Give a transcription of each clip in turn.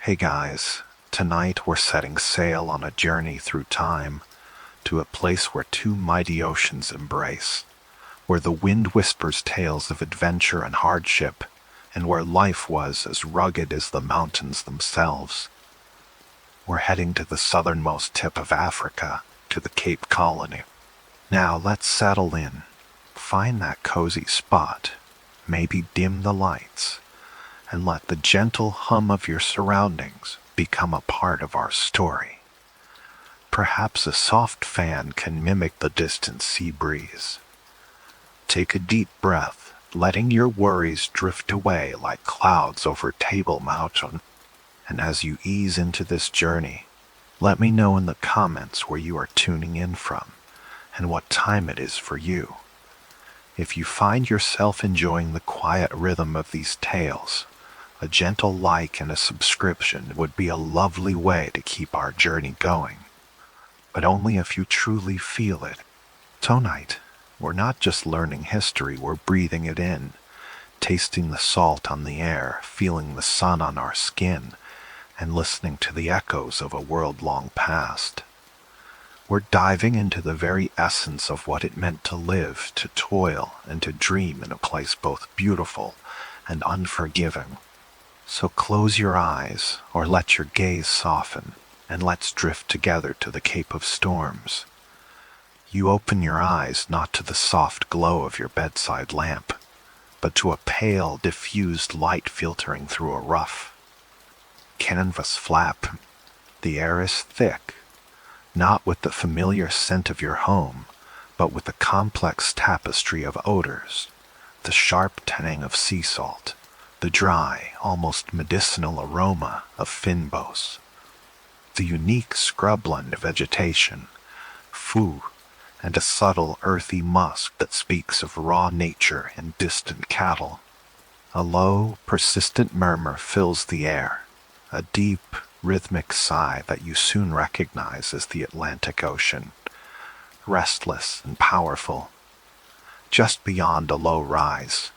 Hey guys, tonight we're setting sail on a journey through time to a place where two mighty oceans embrace, where the wind whispers tales of adventure and hardship, and where life was as rugged as the mountains themselves. We're heading to the southernmost tip of Africa, to the Cape Colony. Now let's settle in, find that cozy spot, maybe dim the lights, and let the gentle hum of your surroundings become a part of our story. Perhaps a soft fan can mimic the distant sea breeze. Take a deep breath, letting your worries drift away like clouds over Table Mountain. And as you ease into this journey, let me know in the comments where you are tuning in from and what time it is for you. If you find yourself enjoying the quiet rhythm of these tales, a gentle like and a subscription would be a lovely way to keep our journey going. But only if you truly feel it. Tonight, we're not just learning history, we're breathing it in, tasting the salt on the air, feeling the sun on our skin, and listening to the echoes of a world long past. We're diving into the very essence of what it meant to live, to toil, and to dream in a place both beautiful and unforgiving. So close your eyes, or let your gaze soften, and let's drift together to the Cape of Storms. You open your eyes not to the soft glow of your bedside lamp, but to a pale, diffused light filtering through a rough canvas flap. The air is thick, not with the familiar scent of your home, but with the complex tapestry of odors, the sharp tang of sea salt, the dry, almost medicinal aroma of fynbos, the unique scrubland vegetation, fu, and a subtle earthy musk that speaks of raw nature and distant cattle. A low, persistent murmur fills the air, a deep, rhythmic sigh that you soon recognize as the Atlantic Ocean, restless and powerful. Just beyond a low rise,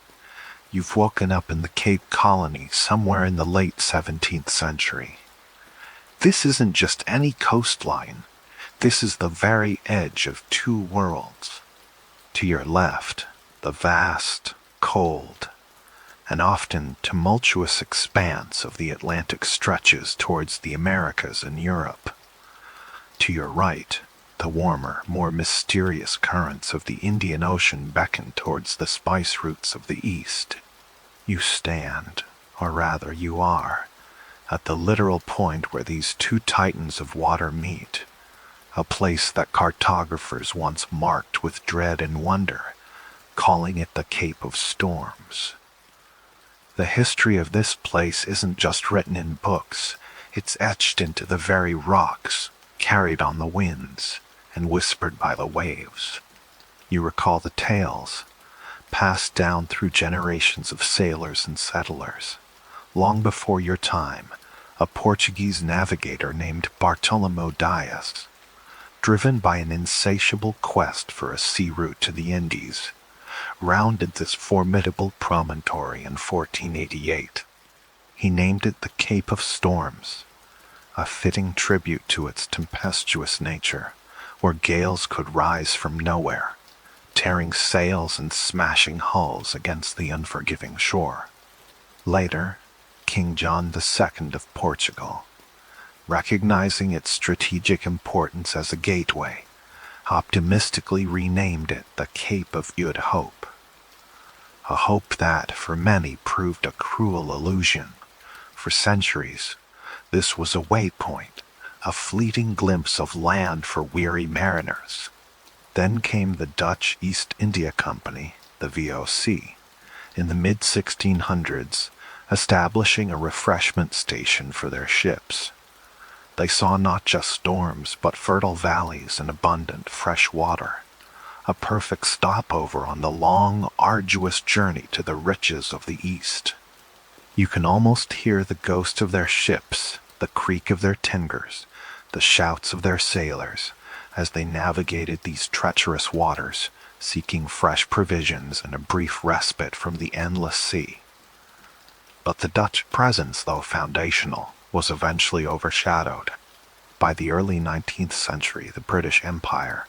you've woken up in the Cape Colony somewhere in the late 17th century. This isn't just any coastline. This is the very edge of two worlds. To your left, the vast, cold, and often tumultuous expanse of the Atlantic stretches towards the Americas and Europe. To your right, the warmer, more mysterious currents of the Indian Ocean beckon towards the spice routes of the East. You stand, or rather you are, at the literal point where these two titans of water meet, a place that cartographers once marked with dread and wonder, calling it the Cape of Storms. The history of this place isn't just written in books, it's etched into the very rocks, carried on the winds, and whispered by the waves. You recall the tales, passed down through generations of sailors and settlers. Long before your time, a Portuguese navigator named Bartolomeu Dias, driven by an insatiable quest for a sea route to the Indies, rounded this formidable promontory in 1488. He named it the Cape of Storms, a fitting tribute to its tempestuous nature, where gales could rise from nowhere, tearing sails and smashing hulls against the unforgiving shore. Later, King John II of Portugal, recognizing its strategic importance as a gateway, optimistically renamed it the Cape of Good Hope. A hope that, for many, proved a cruel illusion. For centuries, this was a waypoint, a fleeting glimpse of land for weary mariners. Then came the Dutch East India Company, the VOC, in the mid-1600s, establishing a refreshment station for their ships. They saw not just storms, but fertile valleys and abundant fresh water, a perfect stopover on the long, arduous journey to the riches of the East. You can almost hear the ghost of their ships, the creak of their timbers, the shouts of their sailors, as they navigated these treacherous waters, seeking fresh provisions and a brief respite from the endless sea. But the Dutch presence, though foundational, was eventually overshadowed. By the early 19th century, the British Empire,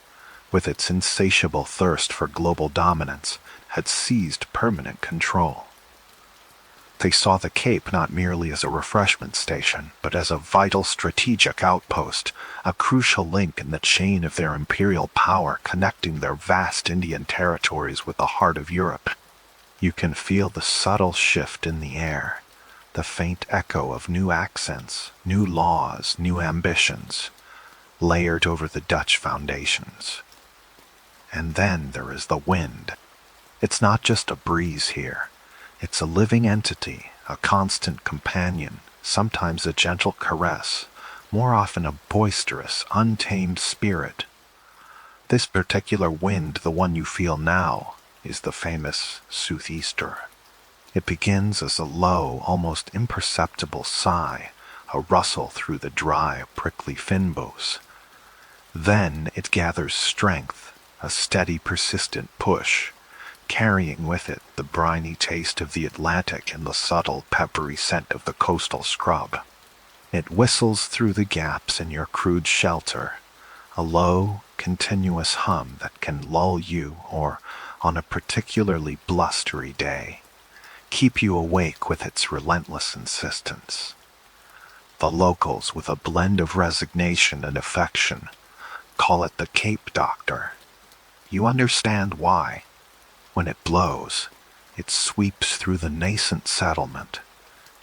with its insatiable thirst for global dominance, had seized permanent control. They saw the Cape not merely as a refreshment station, but as a vital strategic outpost, a crucial link in the chain of their imperial power connecting their vast Indian territories with the heart of Europe. You can feel the subtle shift in the air, the faint echo of new accents, new laws, new ambitions, layered over the Dutch foundations. And then there is the wind. It's not just a breeze here. It's a living entity, a constant companion, sometimes a gentle caress, more often a boisterous, untamed spirit. This particular wind, the one you feel now, is the famous southeaster. It begins as a low, almost imperceptible sigh, a rustle through the dry, prickly fin bows. Then it gathers strength, a steady, persistent push, carrying with it the briny taste of the Atlantic and the subtle, peppery scent of the coastal scrub. It whistles through the gaps in your crude shelter, a low, continuous hum that can lull you, or, on a particularly blustery day, keep you awake with its relentless insistence. The locals, with a blend of resignation and affection, call it the Cape Doctor. You understand why. When it blows, it sweeps through the nascent settlement,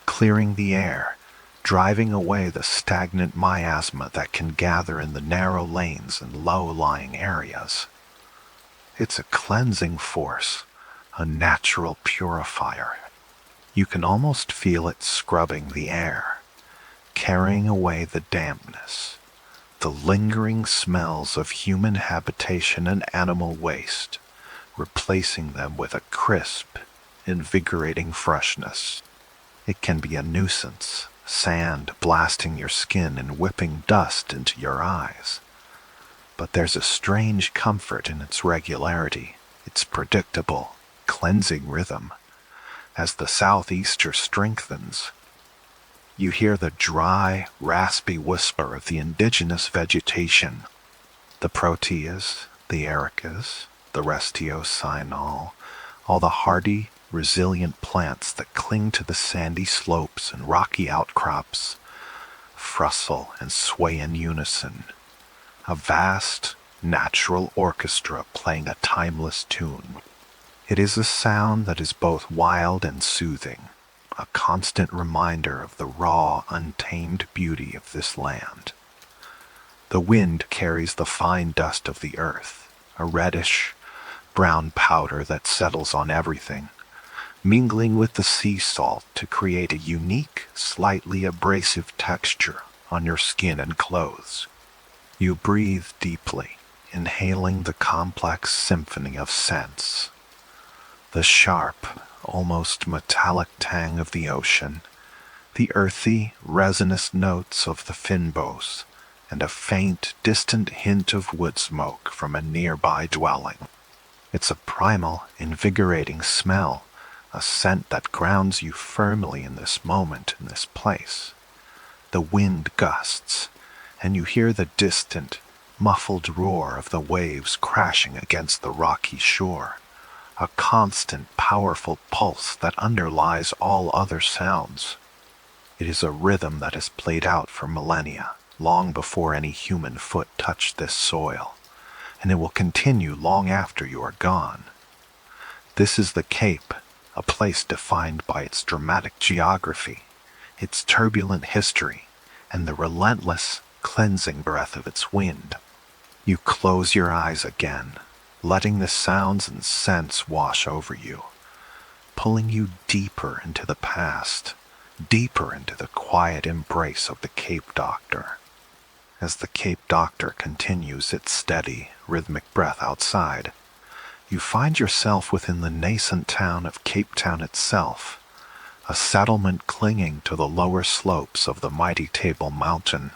clearing the air, driving away the stagnant miasma that can gather in the narrow lanes and low-lying areas. It's a cleansing force, a natural purifier. You can almost feel it scrubbing the air, carrying away the dampness, the lingering smells of human habitation and animal waste, replacing them with a crisp, invigorating freshness. It can be a nuisance, sand blasting your skin and whipping dust into your eyes. But there's a strange comfort in its regularity, its predictable, cleansing rhythm. As the southeaster strengthens, you hear the dry, raspy whisper of the indigenous vegetation, the proteas, the ericas, the restiocinal, all the hardy, resilient plants that cling to the sandy slopes and rocky outcrops, rustle and sway in unison, a vast, natural orchestra playing a timeless tune. It is a sound that is both wild and soothing, a constant reminder of the raw, untamed beauty of this land. The wind carries the fine dust of the earth, a reddish, brown powder that settles on everything, mingling with the sea salt to create a unique, slightly abrasive texture on your skin and clothes. You breathe deeply, inhaling the complex symphony of scents. The sharp, almost metallic tang of the ocean, the earthy, resinous notes of the finbows, and a faint, distant hint of wood smoke from a nearby dwelling. It's a primal, invigorating smell, a scent that grounds you firmly in this moment, in this place. The wind gusts, and you hear the distant, muffled roar of the waves crashing against the rocky shore, a constant, powerful pulse that underlies all other sounds. It is a rhythm that has played out for millennia, long before any human foot touched this soil, and it will continue long after you are gone. This is the Cape, a place defined by its dramatic geography, its turbulent history, and the relentless, cleansing breath of its wind. You close your eyes again, letting the sounds and scents wash over you, pulling you deeper into the past, deeper into the quiet embrace of the Cape Doctor. As the Cape Doctor continues its steady, rhythmic breath outside, you find yourself within the nascent town of Cape Town itself, a settlement clinging to the lower slopes of the mighty Table Mountain.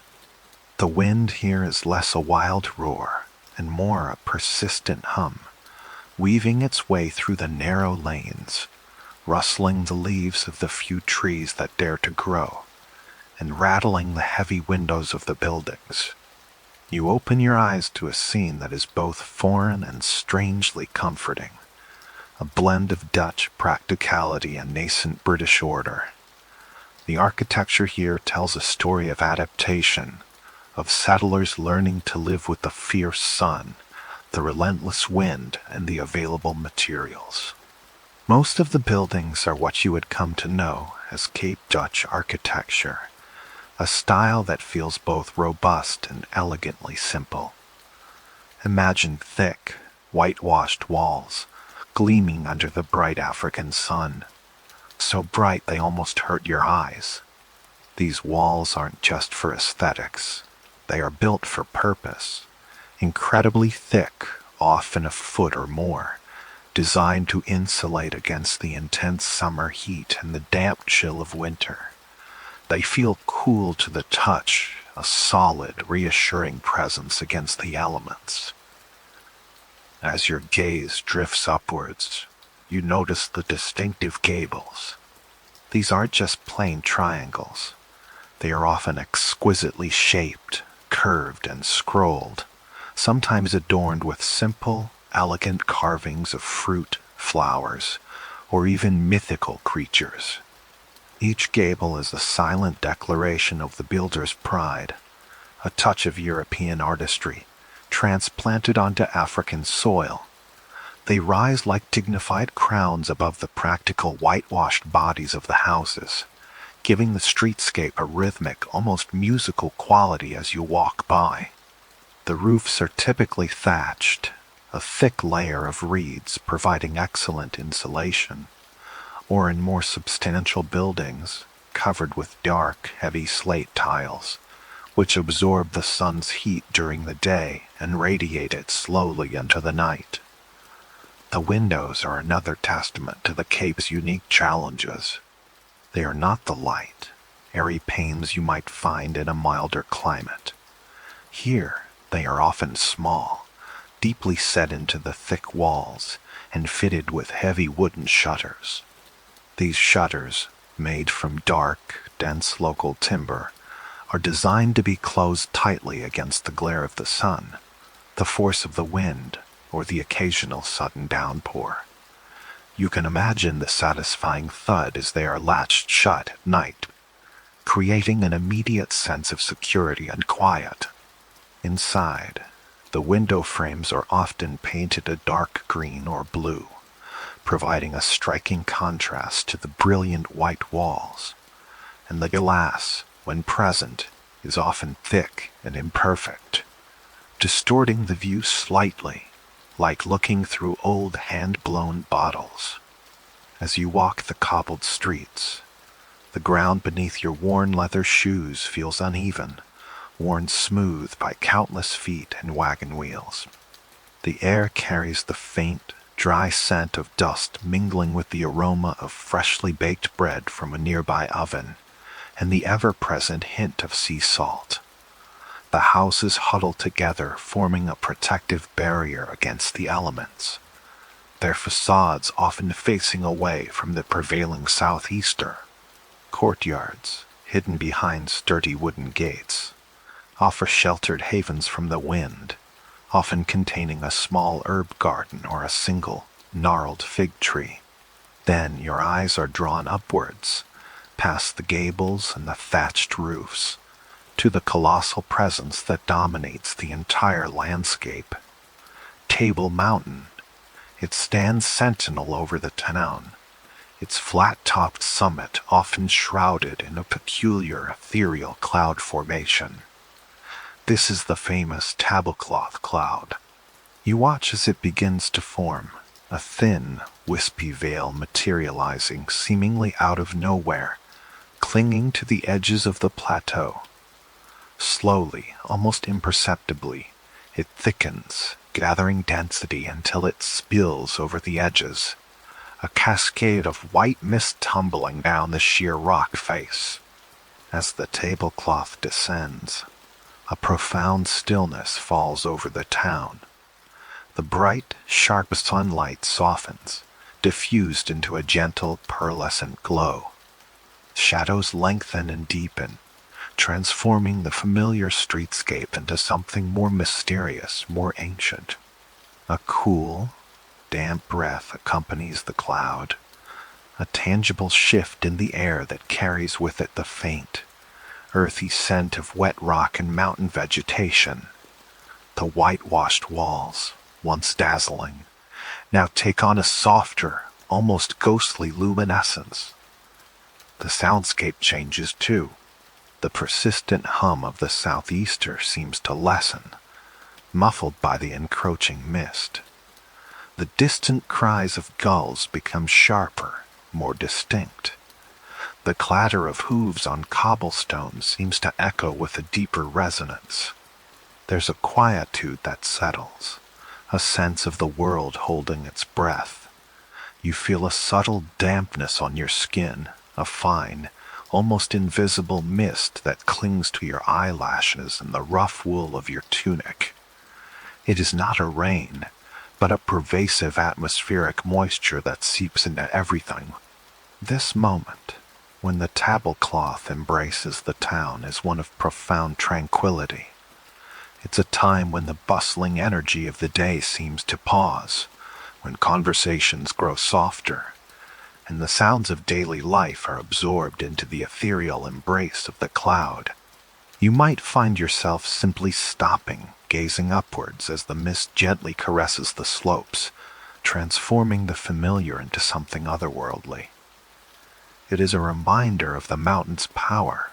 The wind here is less a wild roar and more a persistent hum, weaving its way through the narrow lanes, rustling the leaves of the few trees that dare to grow, and rattling the heavy windows of the buildings. You open your eyes to a scene that is both foreign and strangely comforting, a blend of Dutch practicality and nascent British order. The architecture here tells a story of adaptation, of settlers learning to live with the fierce sun, the relentless wind, and the available materials. Most of the buildings are what you would come to know as Cape Dutch architecture, a style that feels both robust and elegantly simple. Imagine thick, whitewashed walls, gleaming under the bright African sun, so bright they almost hurt your eyes. These walls aren't just for aesthetics, they are built for purpose, incredibly thick, often a foot or more, designed to insulate against the intense summer heat and the damp chill of winter. They feel cool to the touch, a solid, reassuring presence against the elements. As your gaze drifts upwards, you notice the distinctive gables. These aren't just plain triangles. They are often exquisitely shaped, curved, and scrolled, sometimes adorned with simple, elegant carvings of fruit, flowers, or even mythical creatures. Each gable is a silent declaration of the builder's pride, a touch of European artistry, transplanted onto African soil. They rise like dignified crowns above the practical whitewashed bodies of the houses, giving the streetscape a rhythmic, almost musical quality as you walk by. The roofs are typically thatched, a thick layer of reeds providing excellent insulation, or in more substantial buildings, covered with dark, heavy slate tiles, which absorb the sun's heat during the day and radiate it slowly into the night. The windows are another testament to the Cape's unique challenges. They are not the light, airy panes you might find in a milder climate. Here, they are often small, deeply set into the thick walls, and fitted with heavy wooden shutters. These shutters, made from dark, dense local timber, are designed to be closed tightly against the glare of the sun, the force of the wind, or the occasional sudden downpour. You can imagine the satisfying thud as they are latched shut at night, creating an immediate sense of security and quiet. Inside, the window frames are often painted a dark green or blue, providing a striking contrast to the brilliant white walls, and the glass, when present, is often thick and imperfect, distorting the view slightly, like looking through old hand-blown bottles. As you walk the cobbled streets, the ground beneath your worn leather shoes feels uneven, worn smooth by countless feet and wagon wheels. The air carries the faint, dry scent of dust mingling with the aroma of freshly baked bread from a nearby oven, and the ever-present hint of sea salt. The houses huddle together, forming a protective barrier against the elements, their facades often facing away from the prevailing southeaster. Courtyards, hidden behind sturdy wooden gates, offer sheltered havens from the wind, often containing a small herb garden or a single, gnarled fig tree. Then your eyes are drawn upwards, past the gables and the thatched roofs, to the colossal presence that dominates the entire landscape. Table Mountain. It stands sentinel over the town, its flat-topped summit often shrouded in a peculiar ethereal cloud formation. This is the famous tablecloth cloud. You watch as it begins to form, a thin, wispy veil materializing seemingly out of nowhere, clinging to the edges of the plateau. Slowly, almost imperceptibly, it thickens, gathering density until it spills over the edges, a cascade of white mist tumbling down the sheer rock face. As the tablecloth descends, a profound stillness falls over the town. The bright, sharp sunlight softens, diffused into a gentle, pearlescent glow. Shadows lengthen and deepen, transforming the familiar streetscape into something more mysterious, more ancient. A cool, damp breath accompanies the cloud, a tangible shift in the air that carries with it the faint, earthy scent of wet rock and mountain vegetation. The whitewashed walls, once dazzling, now take on a softer, almost ghostly luminescence. The soundscape changes too. The persistent hum of the southeaster seems to lessen, muffled by the encroaching mist. The distant cries of gulls become sharper, more distinct. The clatter of hooves on cobblestone seems to echo with a deeper resonance. There's a quietude that settles, a sense of the world holding its breath. You feel a subtle dampness on your skin, a fine, almost invisible mist that clings to your eyelashes and the rough wool of your tunic. It is not a rain, but a pervasive atmospheric moisture that seeps into everything. This moment, when the tablecloth embraces the town, is one of profound tranquility. It's a time when the bustling energy of the day seems to pause, when conversations grow softer, and the sounds of daily life are absorbed into the ethereal embrace of the cloud. You might find yourself simply stopping, gazing upwards as the mist gently caresses the slopes, transforming the familiar into something otherworldly. It is a reminder of the mountain's power,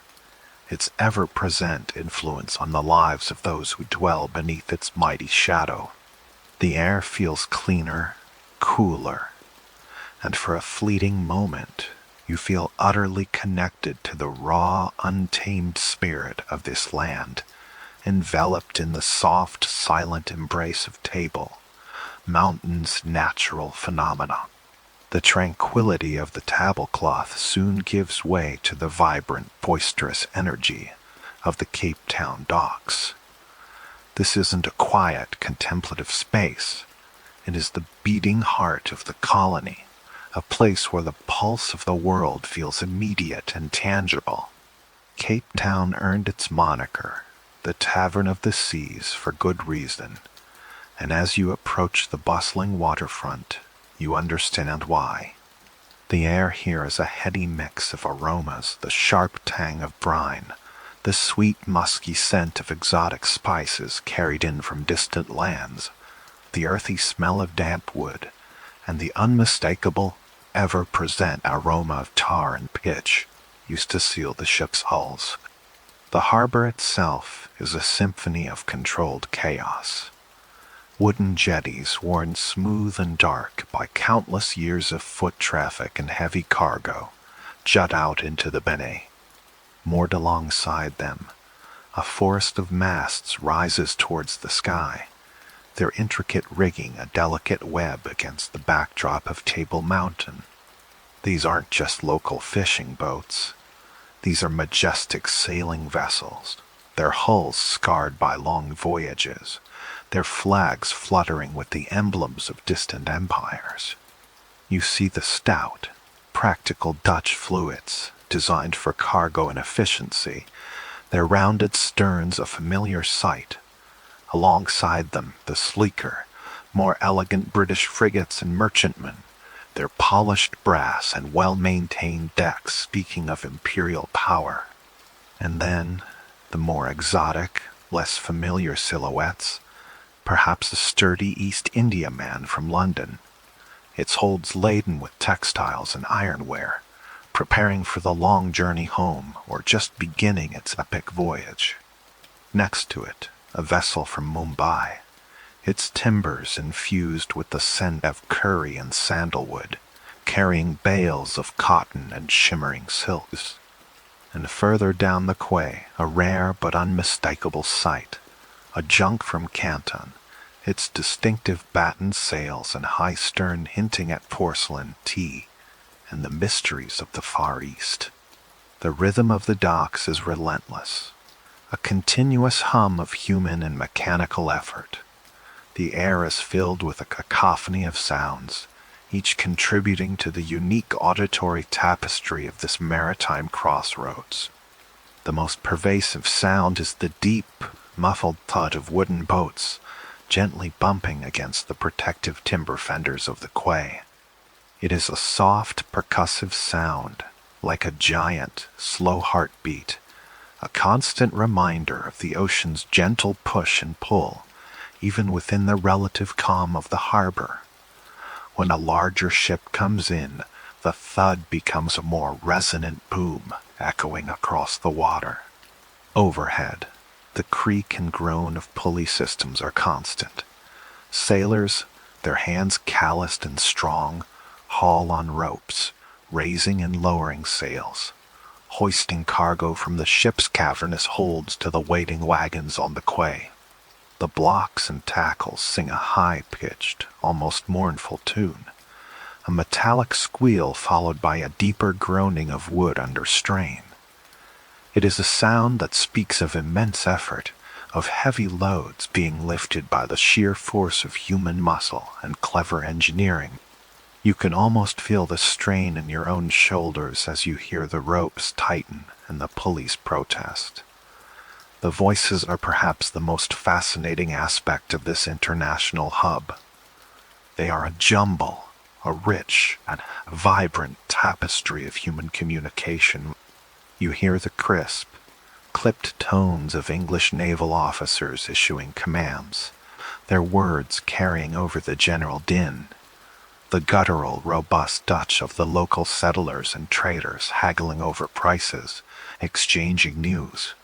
its ever-present influence on the lives of those who dwell beneath its mighty shadow. The air feels cleaner, cooler, and for a fleeting moment, you feel utterly connected to the raw, untamed spirit of this land, enveloped in the soft, silent embrace of table, mountain's natural phenomena. The tranquility of the tablecloth soon gives way to the vibrant, boisterous energy of the Cape Town docks. This isn't a quiet, contemplative space. It is the beating heart of the colony, a place where the pulse of the world feels immediate and tangible. Cape Town earned its moniker, the Tavern of the Seas, for good reason, and as you approach the bustling waterfront, you understand why. The air here is a heady mix of aromas, the sharp tang of brine, the sweet musky scent of exotic spices carried in from distant lands, the earthy smell of damp wood, and the unmistakable, ever-present aroma of tar and pitch used to seal the ship's hulls. The harbor itself is a symphony of controlled chaos. Wooden jetties worn smooth and dark by countless years of foot traffic and heavy cargo jut out into the Benay. Moored alongside them, a forest of masts rises towards the sky, their intricate rigging a delicate web against the backdrop of Table Mountain. These aren't just local fishing boats. These are majestic sailing vessels, their hulls scarred by long voyages, their flags fluttering with the emblems of distant empires. You see the stout, practical Dutch fluids, designed for cargo and efficiency, their rounded sterns a familiar sight. Alongside them, the sleeker, more elegant British frigates and merchantmen, their polished brass and well-maintained decks speaking of imperial power. And then, the more exotic, less familiar silhouettes, perhaps a sturdy East Indiaman from London, its holds laden with textiles and ironware, preparing for the long journey home or just beginning its epic voyage. Next to it, a vessel from Mumbai, its timbers infused with the scent of curry and sandalwood, carrying bales of cotton and shimmering silks. And further down the quay, a rare but unmistakable sight, a junk from Canton, its distinctive battened sails and high stern hinting at porcelain, tea, and the mysteries of the Far East. The rhythm of the docks is relentless, a continuous hum of human and mechanical effort. The air is filled with a cacophony of sounds, each contributing to the unique auditory tapestry of this maritime crossroads. The most pervasive sound is the deep, muffled thud of wooden boats gently bumping against the protective timber fenders of the quay. It is a soft, percussive sound, like a giant, slow heartbeat, a constant reminder of the ocean's gentle push and pull, even within the relative calm of the harbor. When a larger ship comes in, the thud becomes a more resonant boom, echoing across the water. Overhead, the creak and groan of pulley systems are constant. Sailors, their hands calloused and strong, haul on ropes, raising and lowering sails, hoisting cargo from the ship's cavernous holds to the waiting wagons on the quay. The blocks and tackles sing a high-pitched, almost mournful tune, a metallic squeal followed by a deeper groaning of wood under strain. It is a sound that speaks of immense effort, of heavy loads being lifted by the sheer force of human muscle and clever engineering. You can almost feel the strain in your own shoulders as you hear the ropes tighten and the pulleys protest. The voices are perhaps the most fascinating aspect of this international hub. They are a jumble, a rich and vibrant tapestry of human communication. You hear the crisp, clipped tones of English naval officers issuing commands, their words carrying over the general din, the guttural, robust Dutch of the local settlers and traders haggling over prices, exchanging news.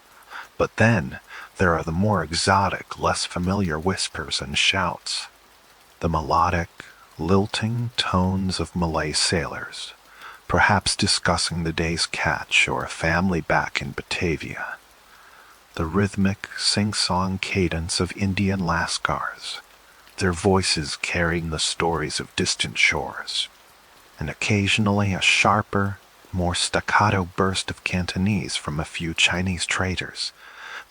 But then there are the more exotic, less familiar whispers and shouts, the melodic, lilting tones of Malay sailors, perhaps discussing the day's catch or a family back in Batavia, the rhythmic, sing-song cadence of Indian lascars, their voices carrying the stories of distant shores, and occasionally a sharper, more staccato burst of Cantonese from a few Chinese traders,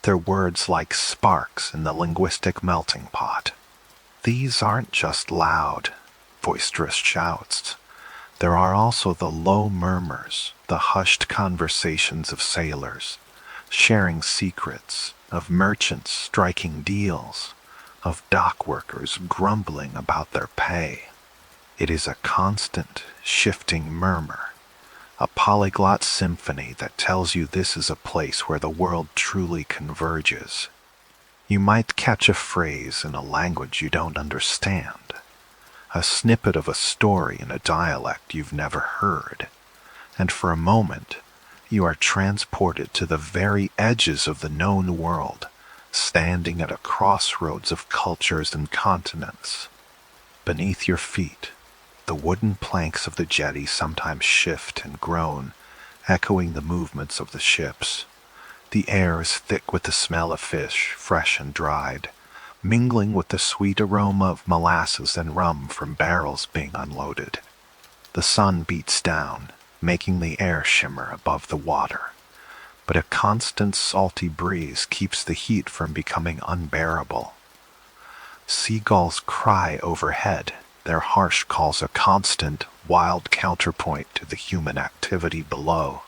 their words like sparks in the linguistic melting pot. These aren't just loud, boisterous shouts. There are also the low murmurs, the hushed conversations of sailors, sharing secrets, of merchants striking deals, of dock workers grumbling about their pay. It is a constant, shifting murmur, a polyglot symphony that tells you this is a place where the world truly converges. You might catch a phrase in a language you don't understand, a snippet of a story in a dialect you've never heard, and for a moment you are transported to the very edges of the known world, standing at a crossroads of cultures and continents. Beneath your feet, the wooden planks of the jetty sometimes shift and groan, echoing the movements of the ships. The air is thick with the smell of fish, fresh and dried, mingling with the sweet aroma of molasses and rum from barrels being unloaded. The sun beats down, making the air shimmer above the water, but a constant salty breeze keeps the heat from becoming unbearable. Seagulls cry overhead, their harsh calls a constant, wild counterpoint to the human activity below.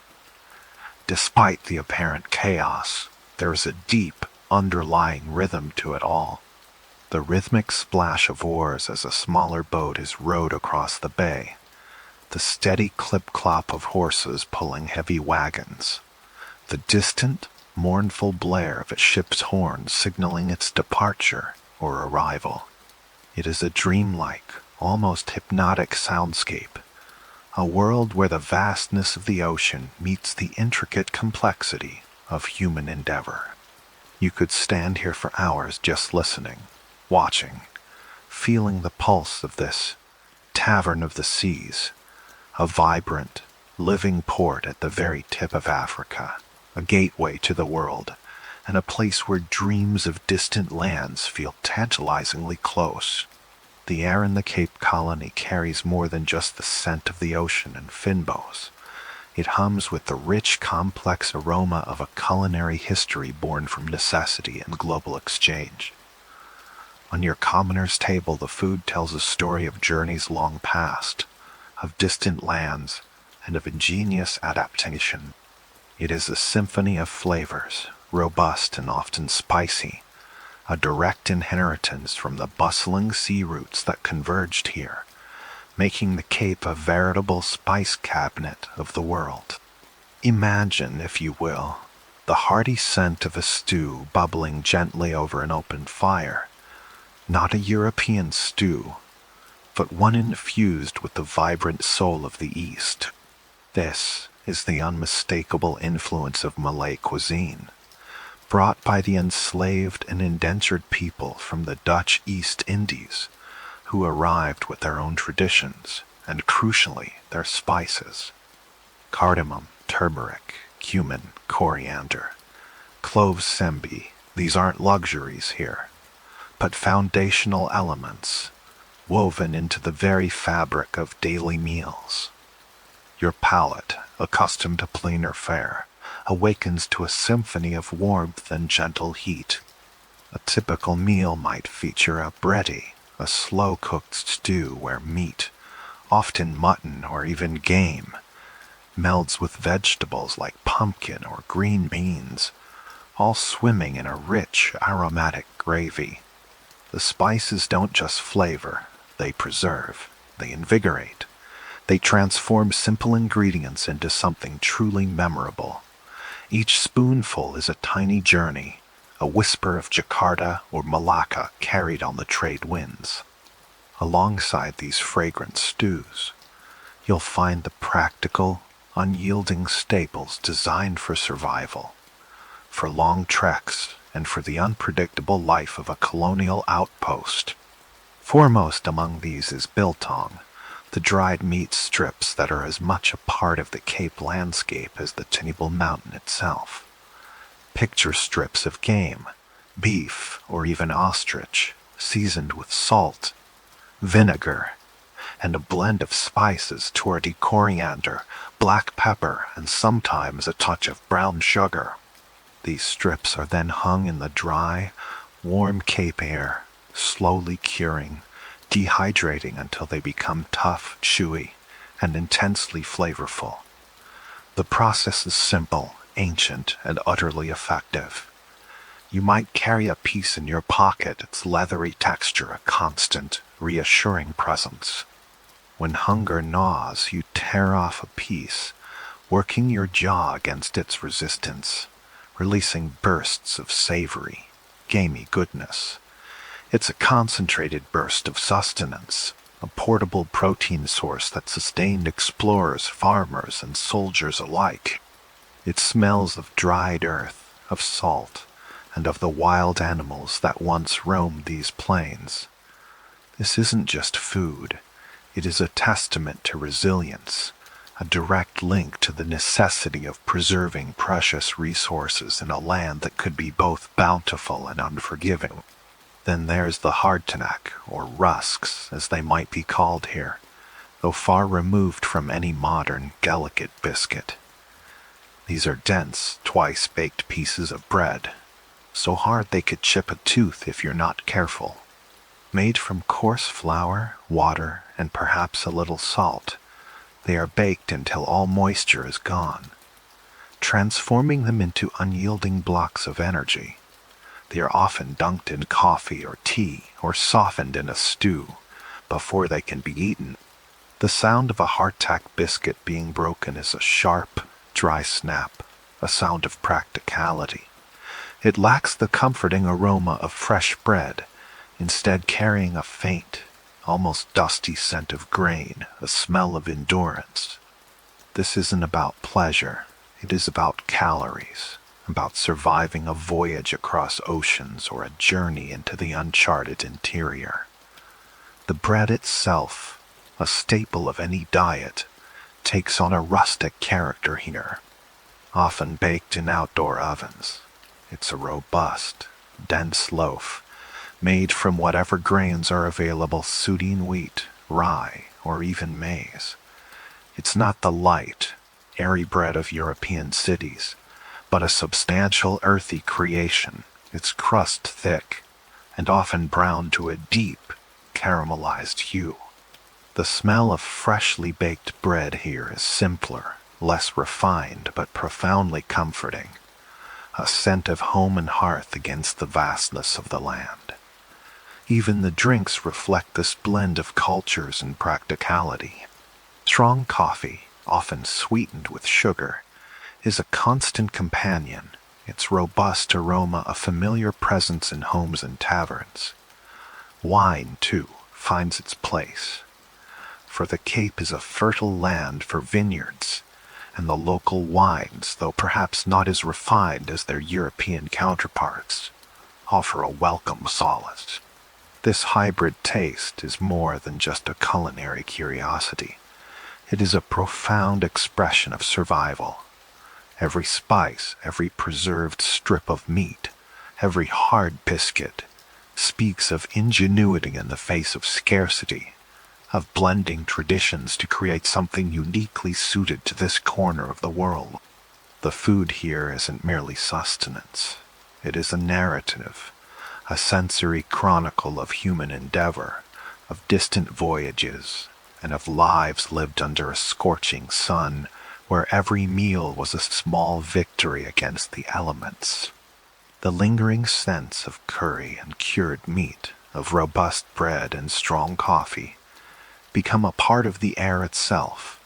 Despite the apparent chaos, there is a deep, underlying rhythm to it all. The rhythmic splash of oars as a smaller boat is rowed across the bay, the steady clip-clop of horses pulling heavy wagons, the distant, mournful blare of a ship's horn signaling its departure or arrival. It is a dreamlike, almost hypnotic soundscape, a world where the vastness of the ocean meets the intricate complexity of human endeavor. You could stand here for hours just listening, watching, feeling the pulse of this tavern of the seas, a vibrant, living port at the very tip of Africa, a gateway to the world, and a place where dreams of distant lands feel tantalizingly close. The air in the Cape Colony carries more than just the scent of the ocean and finbows. It hums with the rich, complex aroma of a culinary history born from necessity and global exchange. On your commoner's table, the food tells a story of journeys long past, of distant lands, and of ingenious adaptation. It is a symphony of flavors, robust and often spicy, a direct inheritance from the bustling sea routes that converged here, making the Cape a veritable spice cabinet of the world. Imagine, if you will, the hearty scent of a stew bubbling gently over an open fire. Not a European stew, but one infused with the vibrant soul of the East. This is the unmistakable influence of Malay cuisine, brought by the enslaved and indentured people from the Dutch East Indies, who arrived with their own traditions and, crucially, their spices. Cardamom, turmeric, cumin, coriander, cloves sembi, these aren't luxuries here, but foundational elements woven into the very fabric of daily meals. Your palate, accustomed to plainer fare, awakens to a symphony of warmth and gentle heat. A typical meal might feature a bready, a slow-cooked stew where meat, often mutton or even game, melds with vegetables like pumpkin or green beans, all swimming in a rich, aromatic gravy. The spices don't just flavor, they preserve, they invigorate. They transform simple ingredients into something truly memorable. Each spoonful is a tiny journey, a whisper of Jakarta or Malacca carried on the trade winds. Alongside these fragrant stews, you'll find the practical, unyielding staples designed for survival, for long treks, and for the unpredictable life of a colonial outpost. Foremost among these is biltong, the dried meat strips that are as much a part of the Cape landscape as the Table Mountain itself. Picture strips of game, beef, or even ostrich, seasoned with salt, vinegar, and a blend of spices, torty coriander, black pepper, and sometimes a touch of brown sugar. These strips are then hung in the dry, warm Cape air, slowly curing, dehydrating until they become tough, chewy, and intensely flavorful. The process is simple, ancient, and utterly effective. You might carry a piece in your pocket, its leathery texture a constant, reassuring presence. When hunger gnaws, you tear off a piece, working your jaw against its resistance, releasing bursts of savory, gamey goodness. It's a concentrated burst of sustenance, a portable protein source that sustained explorers, farmers, and soldiers alike. It smells of dried earth, of salt, and of the wild animals that once roamed these plains. This isn't just food. It is a testament to resilience, a direct link to the necessity of preserving precious resources in a land that could be both bountiful and unforgiving. Then there's the hardtanak, or rusks, as they might be called here, though far removed from any modern, delicate biscuit. These are dense, twice-baked pieces of bread, so hard they could chip a tooth if you're not careful. Made from coarse flour, water, and perhaps a little salt, they are baked until all moisture is gone, transforming them into unyielding blocks of energy. They are often dunked in coffee or tea or softened in a stew before they can be eaten. The sound of a hardtack biscuit being broken is a sharp, dry snap, a sound of practicality. It lacks the comforting aroma of fresh bread, instead carrying a faint, almost dusty scent of grain, a smell of endurance. This isn't about pleasure, it is about calories, about surviving a voyage across oceans or a journey into the uncharted interior. The bread itself, a staple of any diet, takes on a rustic character here, often baked in outdoor ovens. It's a robust, dense loaf, made from whatever grains are available, suiting wheat, rye, or even maize. It's not the light, airy bread of European cities, but a substantial earthy creation, its crust thick, and often browned to a deep, caramelized hue. The smell of freshly baked bread here is simpler, less refined but profoundly comforting, a scent of home and hearth against the vastness of the land. Even the drinks reflect this blend of cultures and practicality. Strong coffee, often sweetened with sugar, is a constant companion, its robust aroma a familiar presence in homes and taverns. Wine, too, finds its place, for the Cape is a fertile land for vineyards, and the local wines, though perhaps not as refined as their European counterparts, offer a welcome solace. This hybrid taste is more than just a culinary curiosity. It is a profound expression of survival. Every spice, every preserved strip of meat, every hard biscuit speaks of ingenuity in the face of scarcity, of blending traditions to create something uniquely suited to this corner of the world. The food here isn't merely sustenance. It is a narrative, a sensory chronicle of human endeavor, of distant voyages, and of lives lived under a scorching sun, where every meal was a small victory against the elements. The lingering scents of curry and cured meat, of robust bread and strong coffee, become a part of the air itself,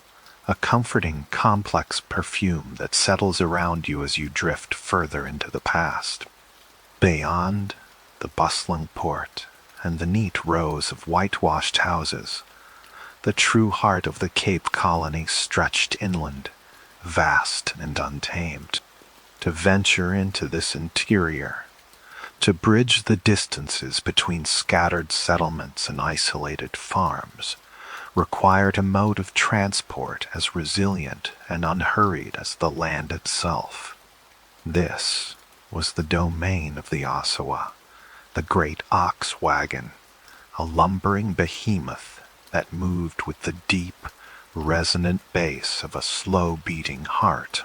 a comforting, complex perfume that settles around you as you drift further into the past. Beyond, the bustling port and the neat rows of whitewashed houses, the true heart of the Cape Colony stretched inland, vast and untamed. To venture into this interior, to bridge the distances between scattered settlements and isolated farms, required a mode of transport as resilient and unhurried as the land itself. This was the domain of the Osawa, the great Ox-wagon, a lumbering behemoth that moved with the deep, resonant bass of a slow-beating heart.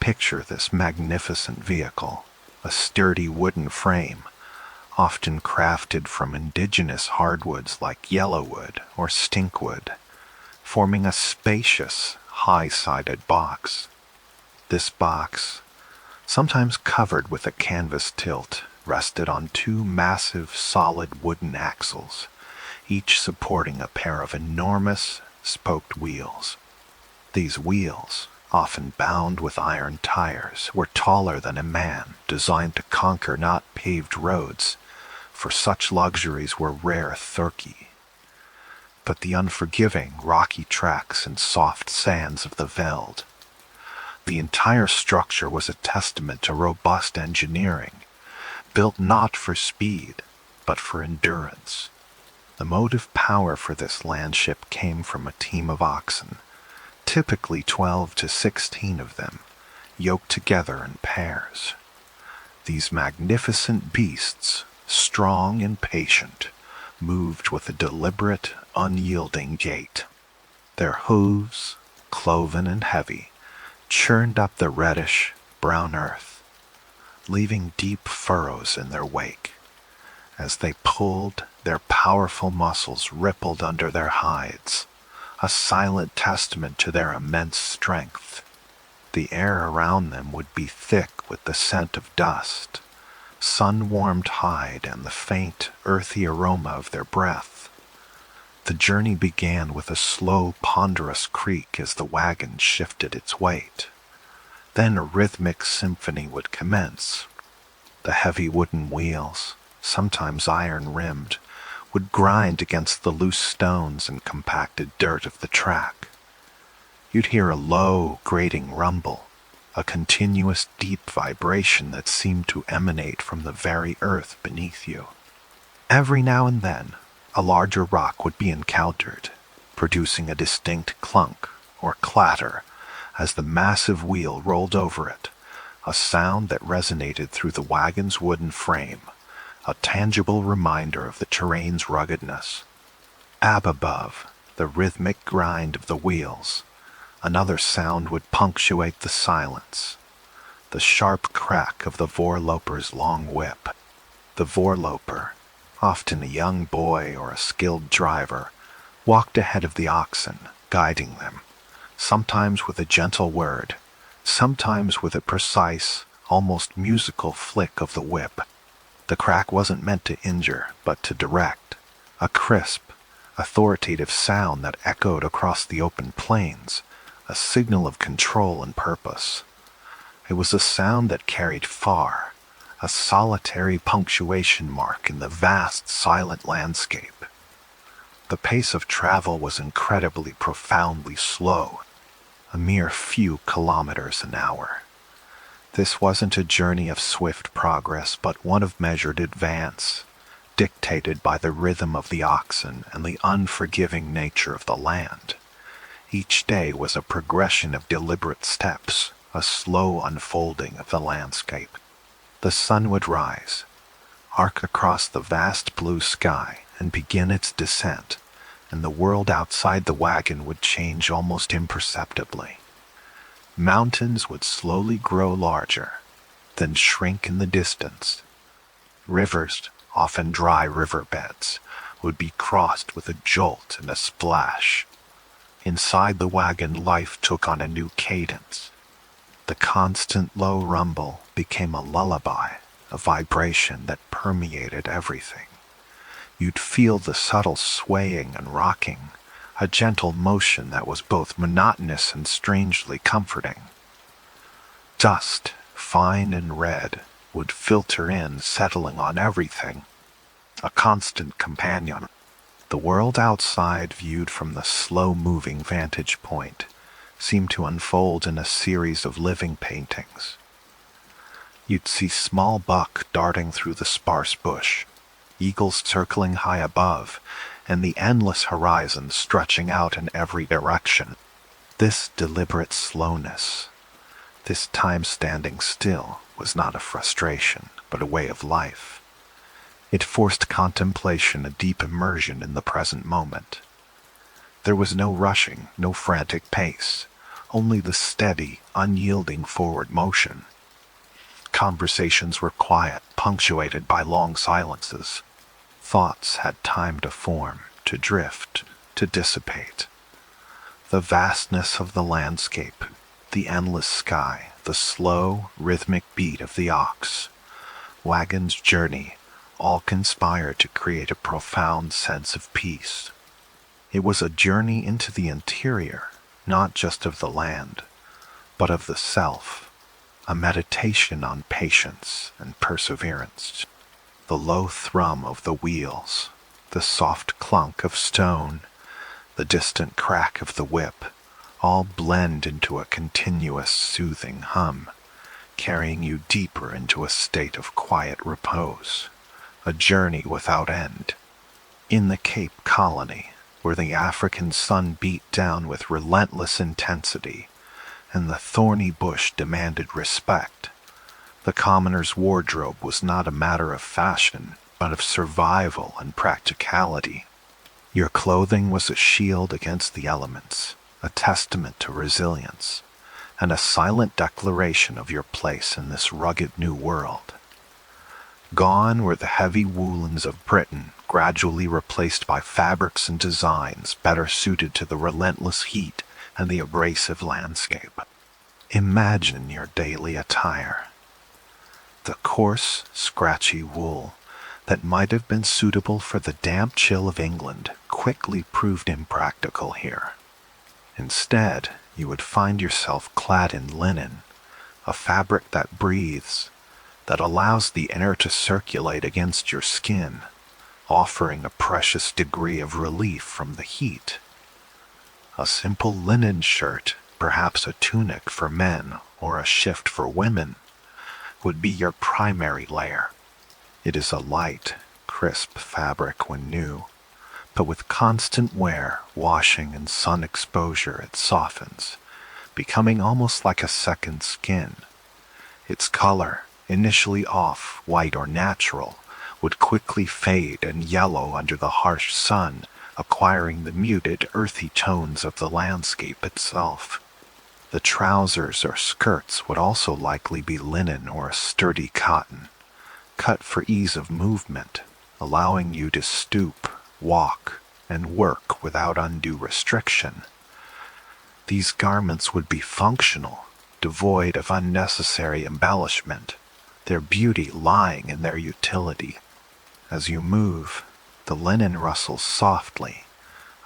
Picture this magnificent vehicle, a sturdy wooden frame, often crafted from indigenous hardwoods like yellowwood or stinkwood, forming a spacious, high-sided box. This box, sometimes covered with a canvas tilt, rested on two massive, solid wooden axles, each supporting a pair of enormous, spoked wheels. These wheels, often bound with iron tires, were taller than a man, designed to conquer not paved roads, for such luxuries were rare Turkey, but the unforgiving, rocky tracks and soft sands of the Veld. The entire structure was a testament to robust engineering, built not for speed, but for endurance. The motive power for this landship came from a team of oxen, typically 12 to 16 of them, yoked together in pairs. These magnificent beasts, strong and patient, moved with a deliberate, unyielding gait. Their hooves, cloven and heavy, churned up the reddish, brown earth, leaving deep furrows in their wake. As they pulled, their powerful muscles rippled under their hides, a silent testament to their immense strength. The air around them would be thick with the scent of dust, sun-warmed hide, and the faint, earthy aroma of their breath. The journey began with a slow, ponderous creak as the wagon shifted its weight. Then a rhythmic symphony would commence. The heavy wooden wheels, sometimes iron-rimmed, would grind against the loose stones and compacted dirt of the track. You'd hear a low, grating rumble, a continuous deep vibration that seemed to emanate from the very earth beneath you. Every now and then, a larger rock would be encountered, producing a distinct clunk or clatter as the massive wheel rolled over it, a sound that resonated through the wagon's wooden frame, a tangible reminder of the terrain's ruggedness. Above, the rhythmic grind of the wheels, another sound would punctuate the silence, the sharp crack of the voorloper's long whip. The voorloper, often a young boy or a skilled driver, walked ahead of the oxen, guiding them, sometimes with a gentle word, sometimes with a precise, almost musical flick of the whip. The crack wasn't meant to injure, but to direct, a crisp, authoritative sound that echoed across the open plains, a signal of control and purpose. It was a sound that carried far, a solitary punctuation mark in the vast, silent landscape. The pace of travel was incredibly profoundly slow, a mere few kilometers an hour. This wasn't a journey of swift progress, but one of measured advance, dictated by the rhythm of the oxen and the unforgiving nature of the land. Each day was a progression of deliberate steps, a slow unfolding of the landscape. The sun would rise, arc across the vast blue sky, and begin its descent, and the world outside the wagon would change almost imperceptibly. Mountains would slowly grow larger, then shrink in the distance. Rivers, often dry riverbeds, would be crossed with a jolt and a splash. Inside the wagon, life took on a new cadence. The constant low rumble became a lullaby, a vibration that permeated everything. You'd feel the subtle swaying and rocking, a gentle motion that was both monotonous and strangely comforting. Dust, fine and red, would filter in, settling on everything, a constant companion. The world outside, viewed from the slow-moving vantage point, seemed to unfold in a series of living paintings. You'd see small buck darting through the sparse bush, eagles circling high above, and the endless horizon stretching out in every direction. This deliberate slowness, this time standing still, was not a frustration, but a way of life. It forced contemplation, a deep immersion in the present moment. There was no rushing, no frantic pace, only the steady, unyielding forward motion. Conversations were quiet, punctuated by long silences. Thoughts had time to form, to drift, to dissipate. The vastness of the landscape, the endless sky, the slow, rhythmic beat of the ox-wagon's journey, all conspired to create a profound sense of peace. It was a journey into the interior, not just of the land, but of the self, a meditation on patience and perseverance. The low thrum of the wheels, the soft clunk of stone, the distant crack of the whip, all blend into a continuous soothing hum, carrying you deeper into a state of quiet repose, a journey without end. In the Cape Colony, where the African sun beat down with relentless intensity, and the thorny bush demanded respect, the commoner's wardrobe was not a matter of fashion, but of survival and practicality. Your clothing was a shield against the elements, a testament to resilience, and a silent declaration of your place in this rugged new world. Gone were the heavy woolens of Britain, gradually replaced by fabrics and designs better suited to the relentless heat and the abrasive landscape. Imagine your daily attire. The coarse, scratchy wool that might have been suitable for the damp chill of England quickly proved impractical here. Instead, you would find yourself clad in linen, a fabric that breathes, that allows the air to circulate against your skin, offering a precious degree of relief from the heat. A simple linen shirt, perhaps a tunic for men or a shift for women, would be your primary layer. It is a light, crisp fabric when new, but with constant wear, washing, and sun exposure it softens, becoming almost like a second skin. Its color, initially off, white or natural, would quickly fade and yellow under the harsh sun, acquiring the muted, earthy tones of the landscape itself. The trousers or skirts would also likely be linen or a sturdy cotton, cut for ease of movement, allowing you to stoop, walk, and work without undue restriction. These garments would be functional, devoid of unnecessary embellishment, their beauty lying in their utility. As you move, the linen rustles softly,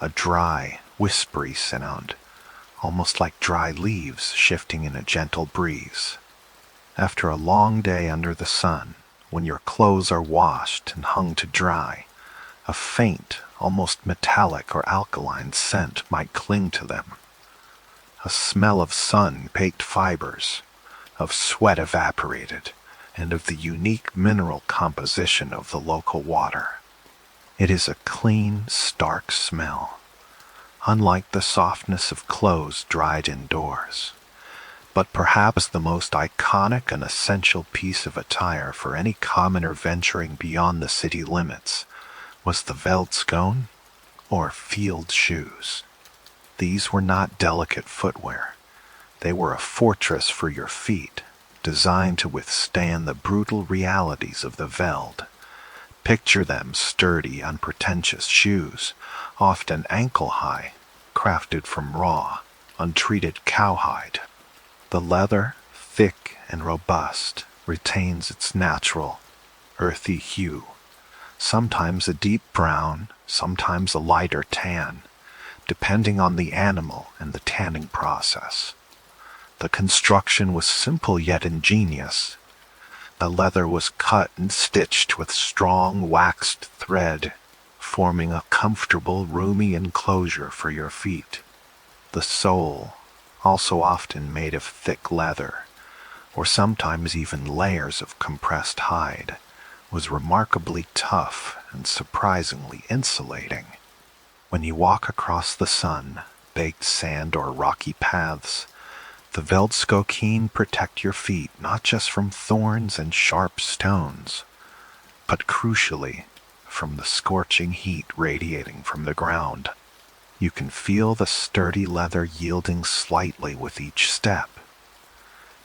a dry, whispery sound, almost like dry leaves shifting in a gentle breeze. After a long day under the sun, when your clothes are washed and hung to dry, a faint, almost metallic or alkaline scent might cling to them. A smell of sun-baked fibers, of sweat evaporated, and of the unique mineral composition of the local water. It is a clean, stark smell, unlike the softness of clothes dried indoors. But perhaps the most iconic and essential piece of attire for any commoner venturing beyond the city limits was the Veldskoene, or field shoes. These were not delicate footwear. They were a fortress for your feet, designed to withstand the brutal realities of the veld. Picture them sturdy, unpretentious shoes, often ankle-high, crafted from raw, untreated cowhide. The leather, thick and robust, retains its natural, earthy hue, sometimes a deep brown, sometimes a lighter tan, depending on the animal and the tanning process. The construction was simple yet ingenious. The leather was cut and stitched with strong waxed thread, forming a comfortable, roomy enclosure for your feet. The sole, also often made of thick leather, or sometimes even layers of compressed hide, was remarkably tough and surprisingly insulating. When you walk across the sun-baked sand or rocky paths, the Veldskoene protect your feet not just from thorns and sharp stones, but crucially from the scorching heat radiating from the ground. You can feel the sturdy leather yielding slightly with each step,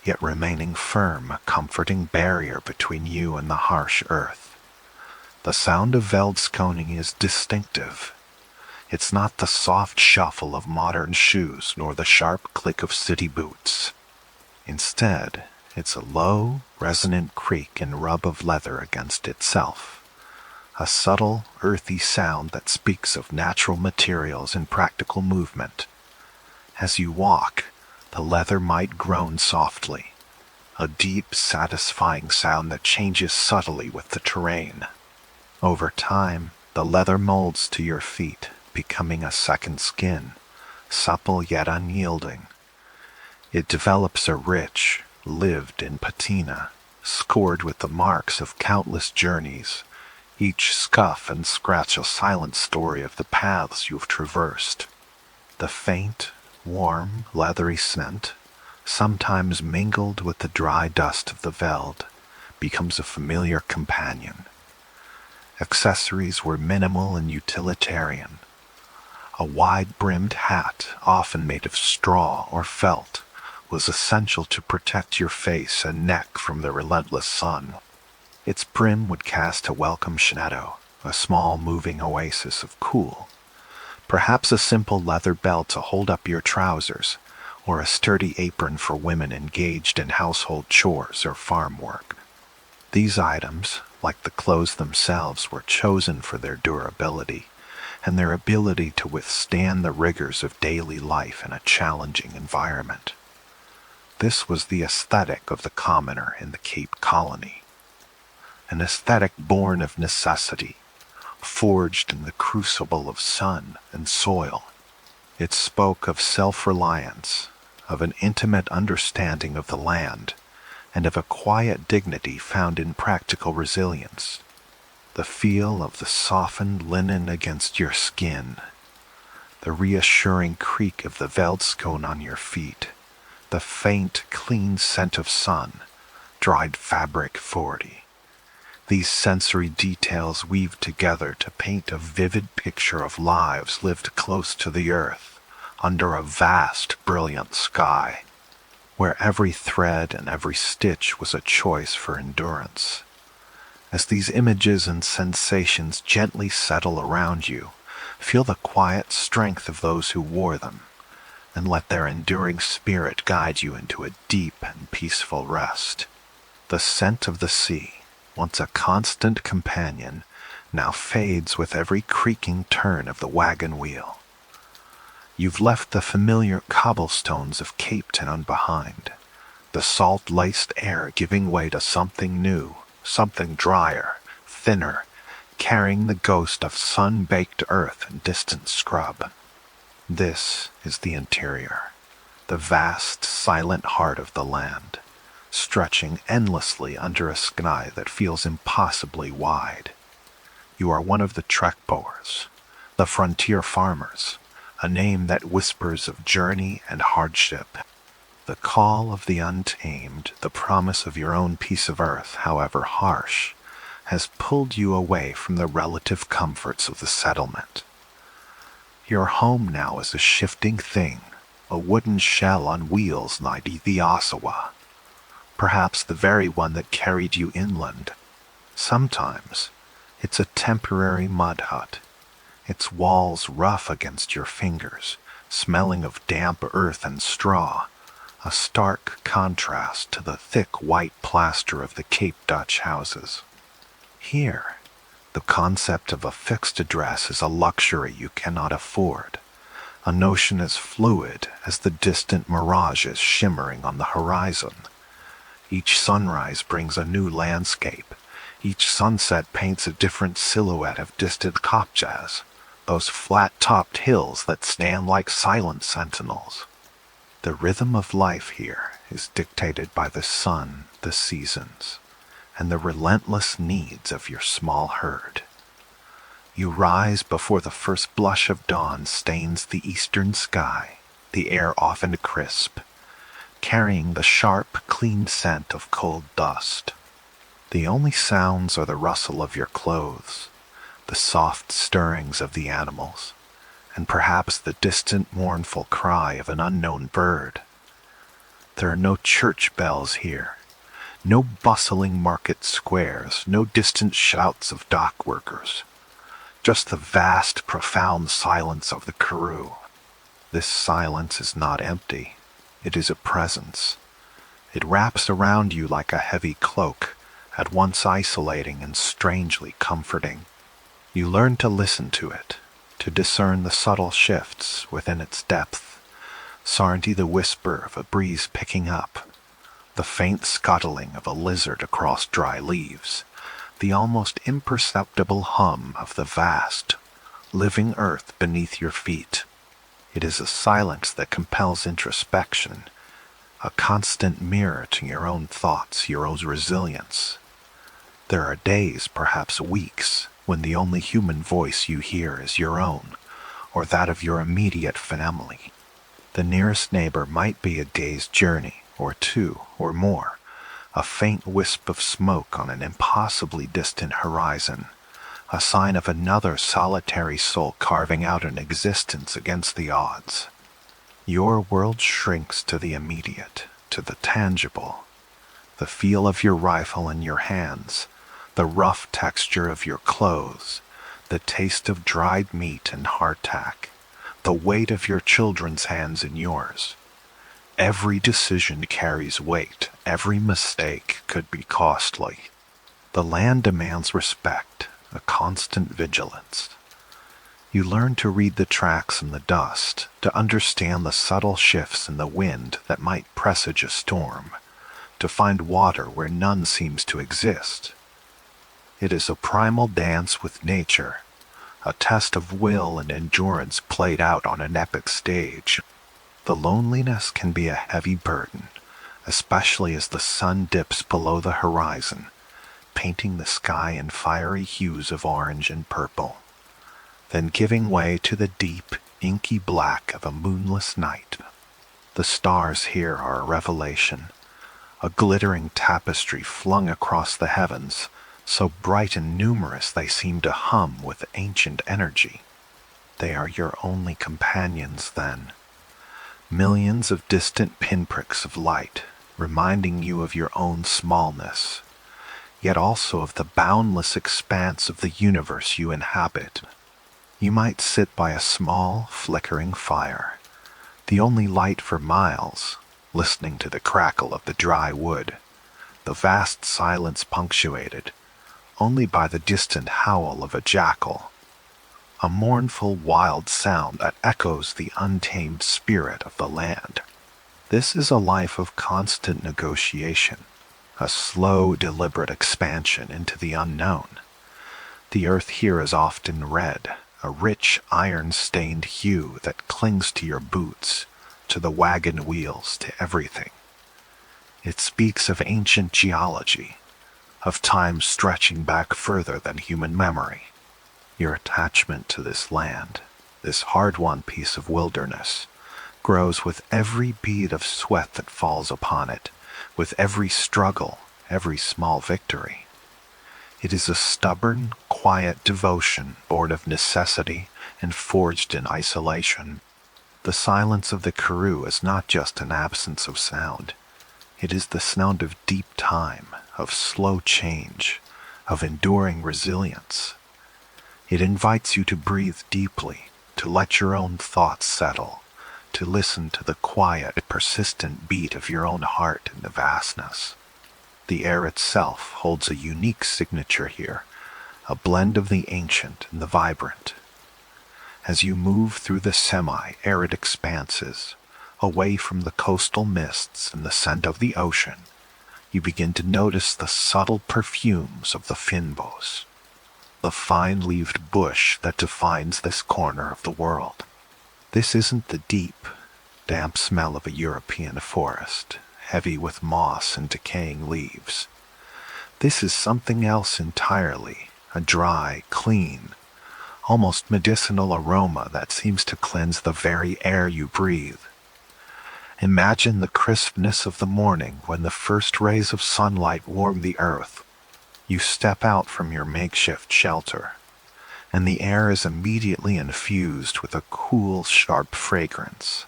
yet remaining firm, a comforting barrier between you and the harsh earth. The sound of Veldskoene is distinctive. It's not the soft shuffle of modern shoes nor the sharp click of city boots. Instead, it's a low, resonant creak and rub of leather against itself. A subtle, earthy sound that speaks of natural materials and practical movement. As you walk, the leather might groan softly, a deep, satisfying sound that changes subtly with the terrain. Over time, the leather molds to your feet, becoming a second skin, supple yet unyielding. It develops a rich, lived-in patina, scored with the marks of countless journeys, each scuff and scratch a silent story of the paths you've traversed. The faint, warm, leathery scent, sometimes mingled with the dry dust of the veld, becomes a familiar companion. Accessories were minimal and utilitarian. A wide-brimmed hat, often made of straw or felt, was essential to protect your face and neck from the relentless sun. Its brim would cast a welcome shadow, a small moving oasis of cool. Perhaps a simple leather belt to hold up your trousers, or a sturdy apron for women engaged in household chores or farm work. These items, like the clothes themselves, were chosen for their durability and their ability to withstand the rigors of daily life in a challenging environment. This was the aesthetic of the commoner in the Cape Colony, an aesthetic born of necessity, forged in the crucible of sun and soil. It spoke of self-reliance, of an intimate understanding of the land, and of a quiet dignity found in practical resilience. The feel of the softened linen against your skin, the reassuring creak of the Veldskoene on your feet, the faint, clean scent of sun, dried fabric 40. These sensory details weave together to paint a vivid picture of lives lived close to the earth, under a vast, brilliant sky, where every thread and every stitch was a choice for endurance. As these images and sensations gently settle around you, feel the quiet strength of those who wore them, and let their enduring spirit guide you into a deep and peaceful rest. The scent of the sea, once a constant companion, now fades with every creaking turn of the wagon wheel. You've left the familiar cobblestones of Cape Town behind, the salt-laced air giving way to something new, something drier, thinner, carrying the ghost of sun-baked earth and distant scrub. This is the interior, the vast, silent heart of the land, stretching endlessly under a sky that feels impossibly wide. You are one of the trek-goers, the frontier farmers, a name that whispers of journey and hardship. The call of the untamed, the promise of your own piece of earth, however harsh, has pulled you away from the relative comforts of the settlement. Your home now is a shifting thing, a wooden shell on wheels nigh the Ottawa, perhaps the very one that carried you inland. Sometimes it's a temporary mud hut, its walls rough against your fingers, smelling of damp earth and straw, a stark contrast to the thick white plaster of the Cape Dutch houses. Here, the concept of a fixed address is a luxury you cannot afford, a notion as fluid as the distant mirages shimmering on the horizon. Each sunrise brings a new landscape. Each sunset paints a different silhouette of distant kopjas, those flat-topped hills that stand like silent sentinels. The rhythm of life here is dictated by the sun, the seasons, and the relentless needs of your small herd. You rise before the first blush of dawn stains the eastern sky, the air often crisp, carrying the sharp, clean scent of cold dust. The only sounds are the rustle of your clothes, the soft stirrings of the animals, and perhaps the distant mournful cry of an unknown bird. There are no church bells here, no bustling market squares, no distant shouts of dock workers, just the vast, profound silence of the Karoo. This silence is not empty, it is a presence. It wraps around you like a heavy cloak, at once isolating and strangely comforting. You learn to listen to it, to discern the subtle shifts within its depth, Sarnty the whisper of a breeze picking up, the faint scuttling of a lizard across dry leaves, the almost imperceptible hum of the vast, living earth beneath your feet. It is a silence that compels introspection, a constant mirror to your own thoughts, your own resilience. There are days, perhaps weeks, when the only human voice you hear is your own, or that of your immediate family. The nearest neighbor might be a day's journey, or two, or more, a faint wisp of smoke on an impossibly distant horizon, a sign of another solitary soul carving out an existence against the odds. Your world shrinks to the immediate, to the tangible, the feel of your rifle in your hands, the rough texture of your clothes, the taste of dried meat and hardtack, the weight of your children's hands in yours. Every decision carries weight, every mistake could be costly. The land demands respect, a constant vigilance. You learn to read the tracks in the dust, to understand the subtle shifts in the wind that might presage a storm, to find water where none seems to exist. It is a primal dance with nature, a test of will and endurance played out on an epic stage. The loneliness can be a heavy burden, especially as the sun dips below the horizon, painting the sky in fiery hues of orange and purple, then giving way to the deep, inky black of a moonless night. The stars here are a revelation, a glittering tapestry flung across the heavens, so bright and numerous they seem to hum with ancient energy. They are your only companions then. Millions of distant pinpricks of light, reminding you of your own smallness, yet also of the boundless expanse of the universe you inhabit. You might sit by a small, flickering fire, The only light for miles, listening to the crackle of the dry wood, the vast silence punctuated only by the distant howl of a jackal, a mournful wild sound that echoes the untamed spirit of the land. This is a life of constant negotiation, a slow, deliberate expansion into the unknown. The earth here is often red, a rich iron-stained hue that clings to your boots, to the wagon wheels, to everything. It speaks of ancient geology, of time stretching back further than human memory. Your attachment to this land, this hard-won piece of wilderness, grows with every bead of sweat that falls upon it, with every struggle, every small victory. It is a stubborn, quiet devotion born of necessity and forged in isolation. The silence of the Karoo is not just an absence of sound. It is the sound of deep time, of slow change, of enduring resilience. It invites you to breathe deeply, to let your own thoughts settle, to listen to the quiet, persistent beat of your own heart in the vastness. The air itself holds a unique signature here, a blend of the ancient and the vibrant. As you move through the semi-arid expanses, away from the coastal mists and the scent of the ocean, you begin to notice the subtle perfumes of the fynbos, the fine-leaved bush that defines this corner of the world. This isn't the deep, damp smell of a European forest, heavy with moss and decaying leaves. This is something else entirely, a dry, clean, almost medicinal aroma that seems to cleanse the very air you breathe. Imagine the crispness of the morning when the first rays of sunlight warm the earth. You step out from your makeshift shelter, and the air is immediately infused with a cool, sharp fragrance.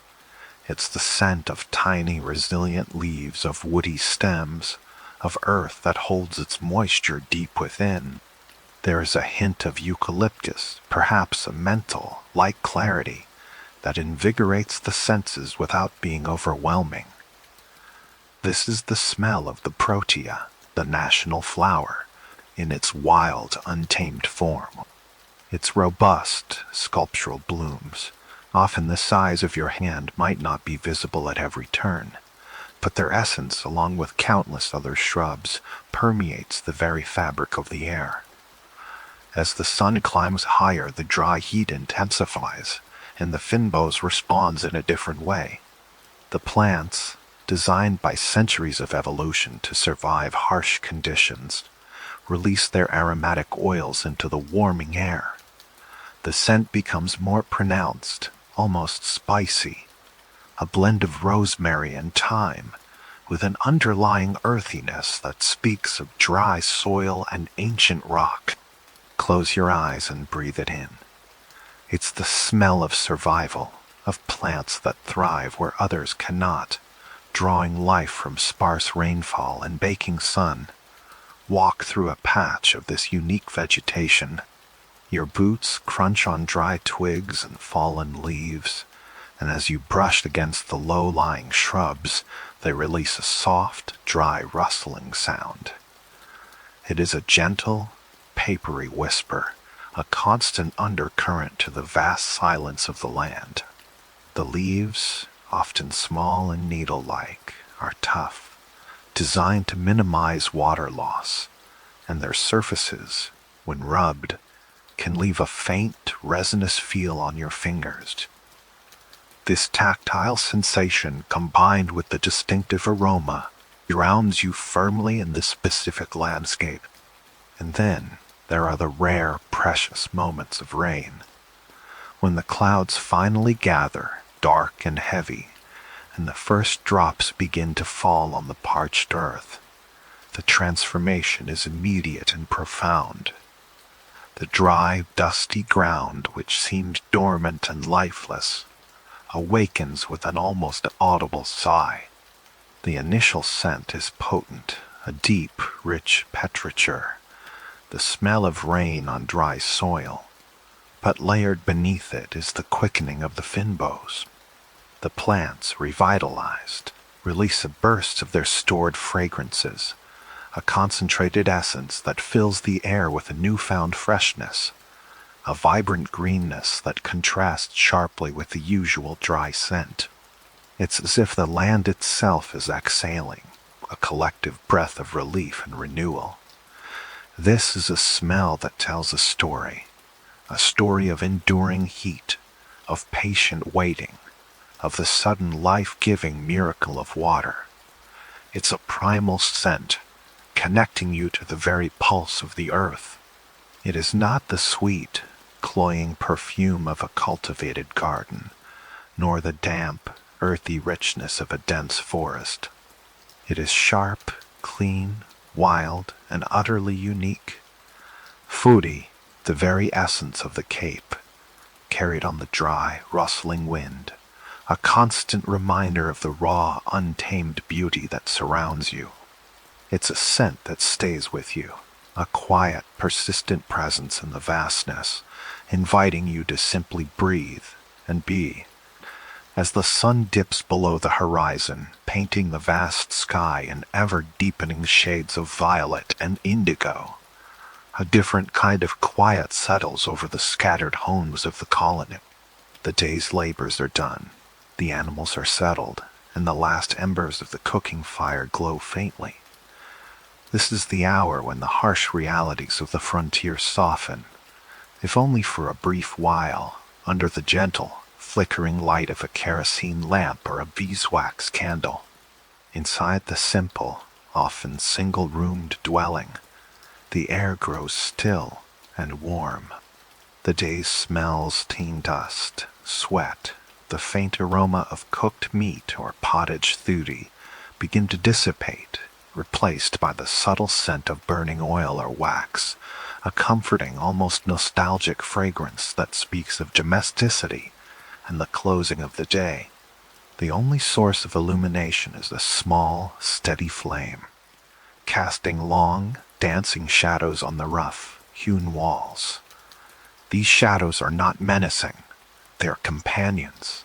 It's the scent of tiny, resilient leaves, of woody stems, of earth that holds its moisture deep within. There is a hint of eucalyptus, perhaps a menthol, like clarity, that invigorates the senses without being overwhelming. This is the smell of the protea, the national flower, in its wild, untamed form. Its robust, sculptural blooms, often the size of your hand, might not be visible at every turn, but their essence, along with countless other shrubs, permeates the very fabric of the air. As the sun climbs higher, the dry heat intensifies, and the fynbos responds in a different way. The plants, designed by centuries of evolution to survive harsh conditions, release their aromatic oils into the warming air. The scent becomes more pronounced, almost spicy, a blend of rosemary and thyme, with an underlying earthiness that speaks of dry soil and ancient rock. Close your eyes and breathe it in. It's the smell of survival, of plants that thrive where others cannot, drawing life from sparse rainfall and baking sun. Walk through a patch of this unique vegetation. Your boots crunch on dry twigs and fallen leaves, and as you brush against the low-lying shrubs, they release a soft, dry rustling sound. It is a gentle, papery whisper, a constant undercurrent to the vast silence of the land. The leaves, often small and needle-like, are tough, designed to minimize water loss, and their surfaces, when rubbed, can leave a faint, resinous feel on your fingers. This tactile sensation, combined with the distinctive aroma, grounds you firmly in this specific landscape. And then there are the rare, precious moments of rain, when the clouds finally gather, dark and heavy, and the first drops begin to fall on the parched earth. The transformation is immediate and profound. The dry, dusty ground, which seemed dormant and lifeless, awakens with an almost audible sigh. The initial scent is potent, a deep, rich petrichor, the smell of rain on dry soil, but layered beneath it is the quickening of the fynbos. The plants, revitalized, release a burst of their stored fragrances, a concentrated essence that fills the air with a newfound freshness, a vibrant greenness that contrasts sharply with the usual dry scent. It's as if the land itself is exhaling, a collective breath of relief and renewal. This is a smell that tells a story of enduring heat, of patient waiting, of the sudden life-giving miracle of water. It's a primal scent, connecting you to the very pulse of the earth. It is not the sweet, cloying perfume of a cultivated garden, nor the damp, earthy richness of a dense forest. It is sharp, clean, wild, and utterly unique. Foodie, the very essence of the Cape, carried on the dry, rustling wind, a constant reminder of the raw, untamed beauty that surrounds you. It's a scent that stays with you, a quiet, persistent presence in the vastness, inviting you to simply breathe and be. As the sun dips below the horizon, painting the vast sky in ever-deepening shades of violet and indigo, a different kind of quiet settles over the scattered homes of the colony. The day's labors are done, the animals are settled, and the last embers of the cooking fire glow faintly. This is the hour when the harsh realities of the frontier soften, if only for a brief while, under the gentle, flickering light of a kerosene lamp or a beeswax candle. Inside the simple, often single-roomed dwelling, the air grows still and warm. The day's smells, teen dust, sweat, the faint aroma of cooked meat or pottage thudy begin to dissipate, replaced by the subtle scent of burning oil or wax, a comforting, almost nostalgic fragrance that speaks of domesticity and the closing of the day. The only source of illumination is a small, steady flame, casting long, dancing shadows on the rough, hewn walls. These shadows are not menacing, they are companions,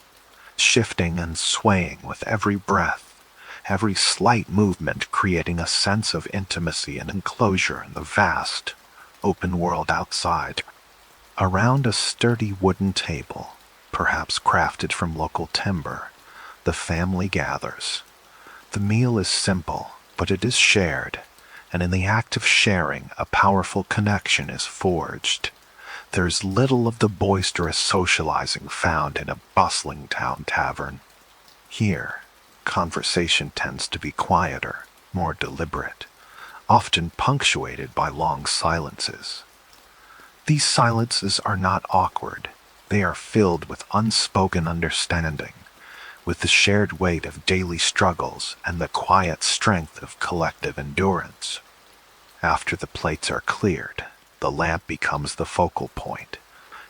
shifting and swaying with every breath, every slight movement creating a sense of intimacy and enclosure in the vast, open world outside. Around a sturdy wooden table, perhaps crafted from local timber, the family gathers. The meal is simple, but it is shared, and in the act of sharing, a powerful connection is forged. There's little of the boisterous socializing found in a bustling town tavern. Here, conversation tends to be quieter, more deliberate, often punctuated by long silences. These silences are not awkward. They are filled with unspoken understanding, with the shared weight of daily struggles and the quiet strength of collective endurance. After the plates are cleared, the lamp becomes the focal point,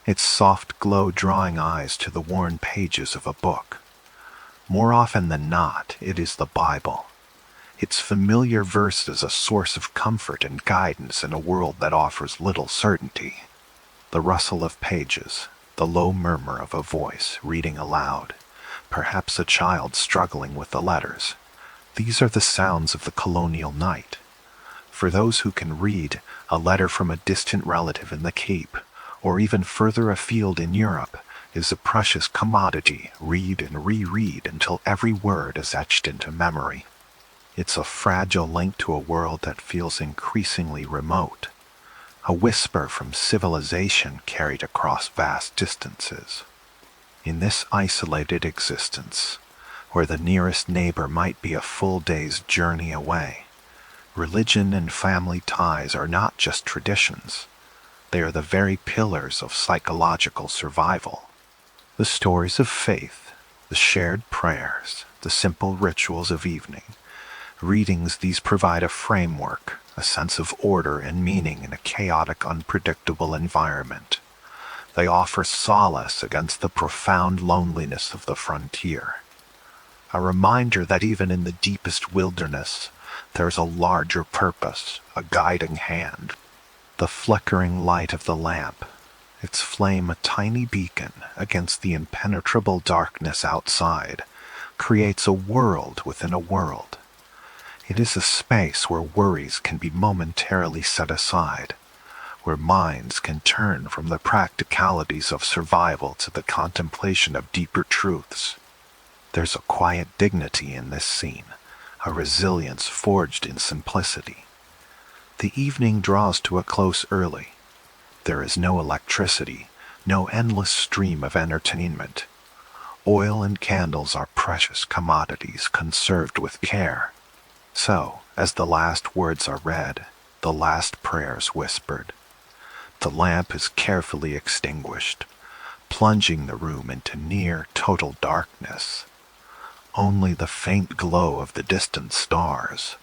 its soft glow drawing eyes to the worn pages of a book. More often than not, it is the Bible, its familiar verses a source of comfort and guidance in a world that offers little certainty. The rustle of pages, the low murmur of a voice reading aloud, perhaps a child struggling with the letters. These are the sounds of the colonial night. For those who can read, a letter from a distant relative in the Cape, or even further afield in Europe, is a precious commodity. Read and reread until every word is etched into memory. It's a fragile link to a world that feels increasingly remote, a whisper from civilization carried across vast distances. In this isolated existence, where the nearest neighbor might be a full day's journey away, religion and family ties are not just traditions. They are the very pillars of psychological survival. The stories of faith, the shared prayers, the simple rituals of evening, readings, these provide a framework, a sense of order and meaning in a chaotic, unpredictable environment. They offer solace against the profound loneliness of the frontier. A reminder that even in the deepest wilderness, there's a larger purpose, a guiding hand. The flickering light of the lamp, its flame a tiny beacon against the impenetrable darkness outside, creates a world within a world. It is a space where worries can be momentarily set aside, where minds can turn from the practicalities of survival to the contemplation of deeper truths. There's a quiet dignity in this scene, a resilience forged in simplicity. The evening draws to a close early. There is no electricity, no endless stream of entertainment. Oil and candles are precious commodities conserved with care. So, as the last words are read, the last prayers whispered, the lamp is carefully extinguished, plunging the room into near total darkness. Only the faint glow of the distant stars,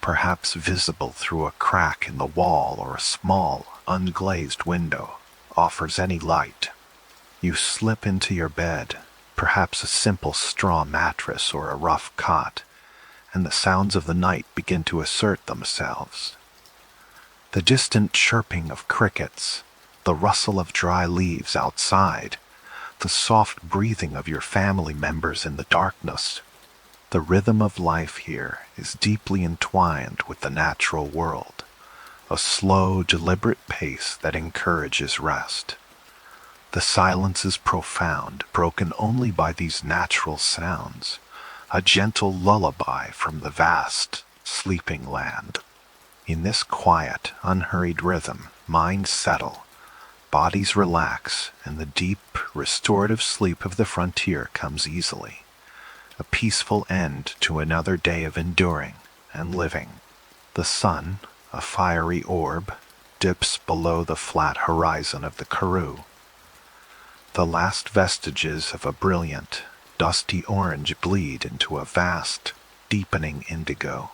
perhaps visible through a crack in the wall or a small, unglazed window, offers any light. You slip into your bed, perhaps a simple straw mattress or a rough cot, and the sounds of the night begin to assert themselves. The distant chirping of crickets, the rustle of dry leaves outside, the soft breathing of your family members in the darkness. The rhythm of life here is deeply entwined with the natural world, a slow, deliberate pace that encourages rest. The silence is profound, broken only by these natural sounds, a gentle lullaby from the vast, sleeping land. In this quiet, unhurried rhythm, minds settle, bodies relax, and the deep, restorative sleep of the frontier comes easily. A peaceful end to another day of enduring and living. The sun, a fiery orb, dips below the flat horizon of the Karoo. The last vestiges of a brilliant, dusty orange bleed into a vast, deepening indigo.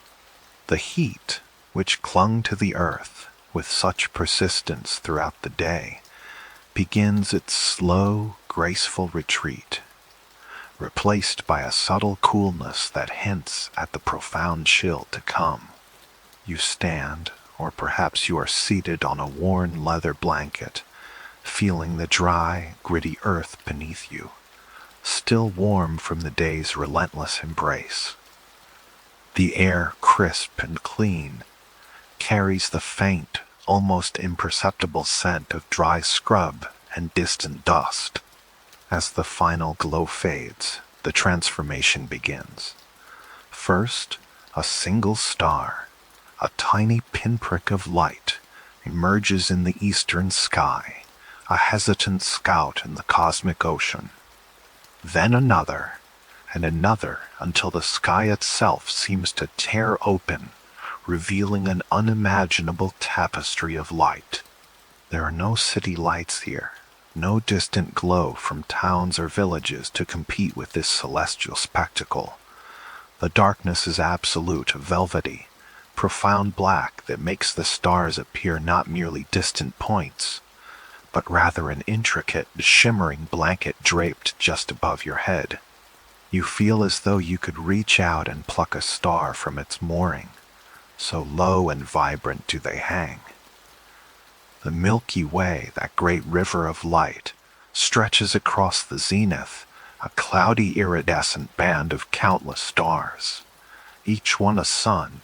The heat, which clung to the earth with such persistence throughout the day, begins its slow, graceful retreat, replaced by a subtle coolness that hints at the profound chill to come. You stand, or perhaps you are seated on a worn leather blanket, feeling the dry, gritty earth beneath you, still warm from the day's relentless embrace. The air, crisp and clean, carries the faint, almost imperceptible scent of dry scrub and distant dust. As the final glow fades, the transformation begins. First, a single star, a tiny pinprick of light, emerges in the eastern sky, a hesitant scout in the cosmic ocean. Then another, and another, until the sky itself seems to tear open, revealing an unimaginable tapestry of light. There are no city lights here, no distant glow from towns or villages to compete with this celestial spectacle. The darkness is absolute, velvety, profound black that makes the stars appear not merely distant points, but rather an intricate, shimmering blanket draped just above your head. You feel as though you could reach out and pluck a star from its mooring, so low and vibrant do they hang. The Milky Way, that great river of light, stretches across the zenith, a cloudy iridescent band of countless stars, each one a sun,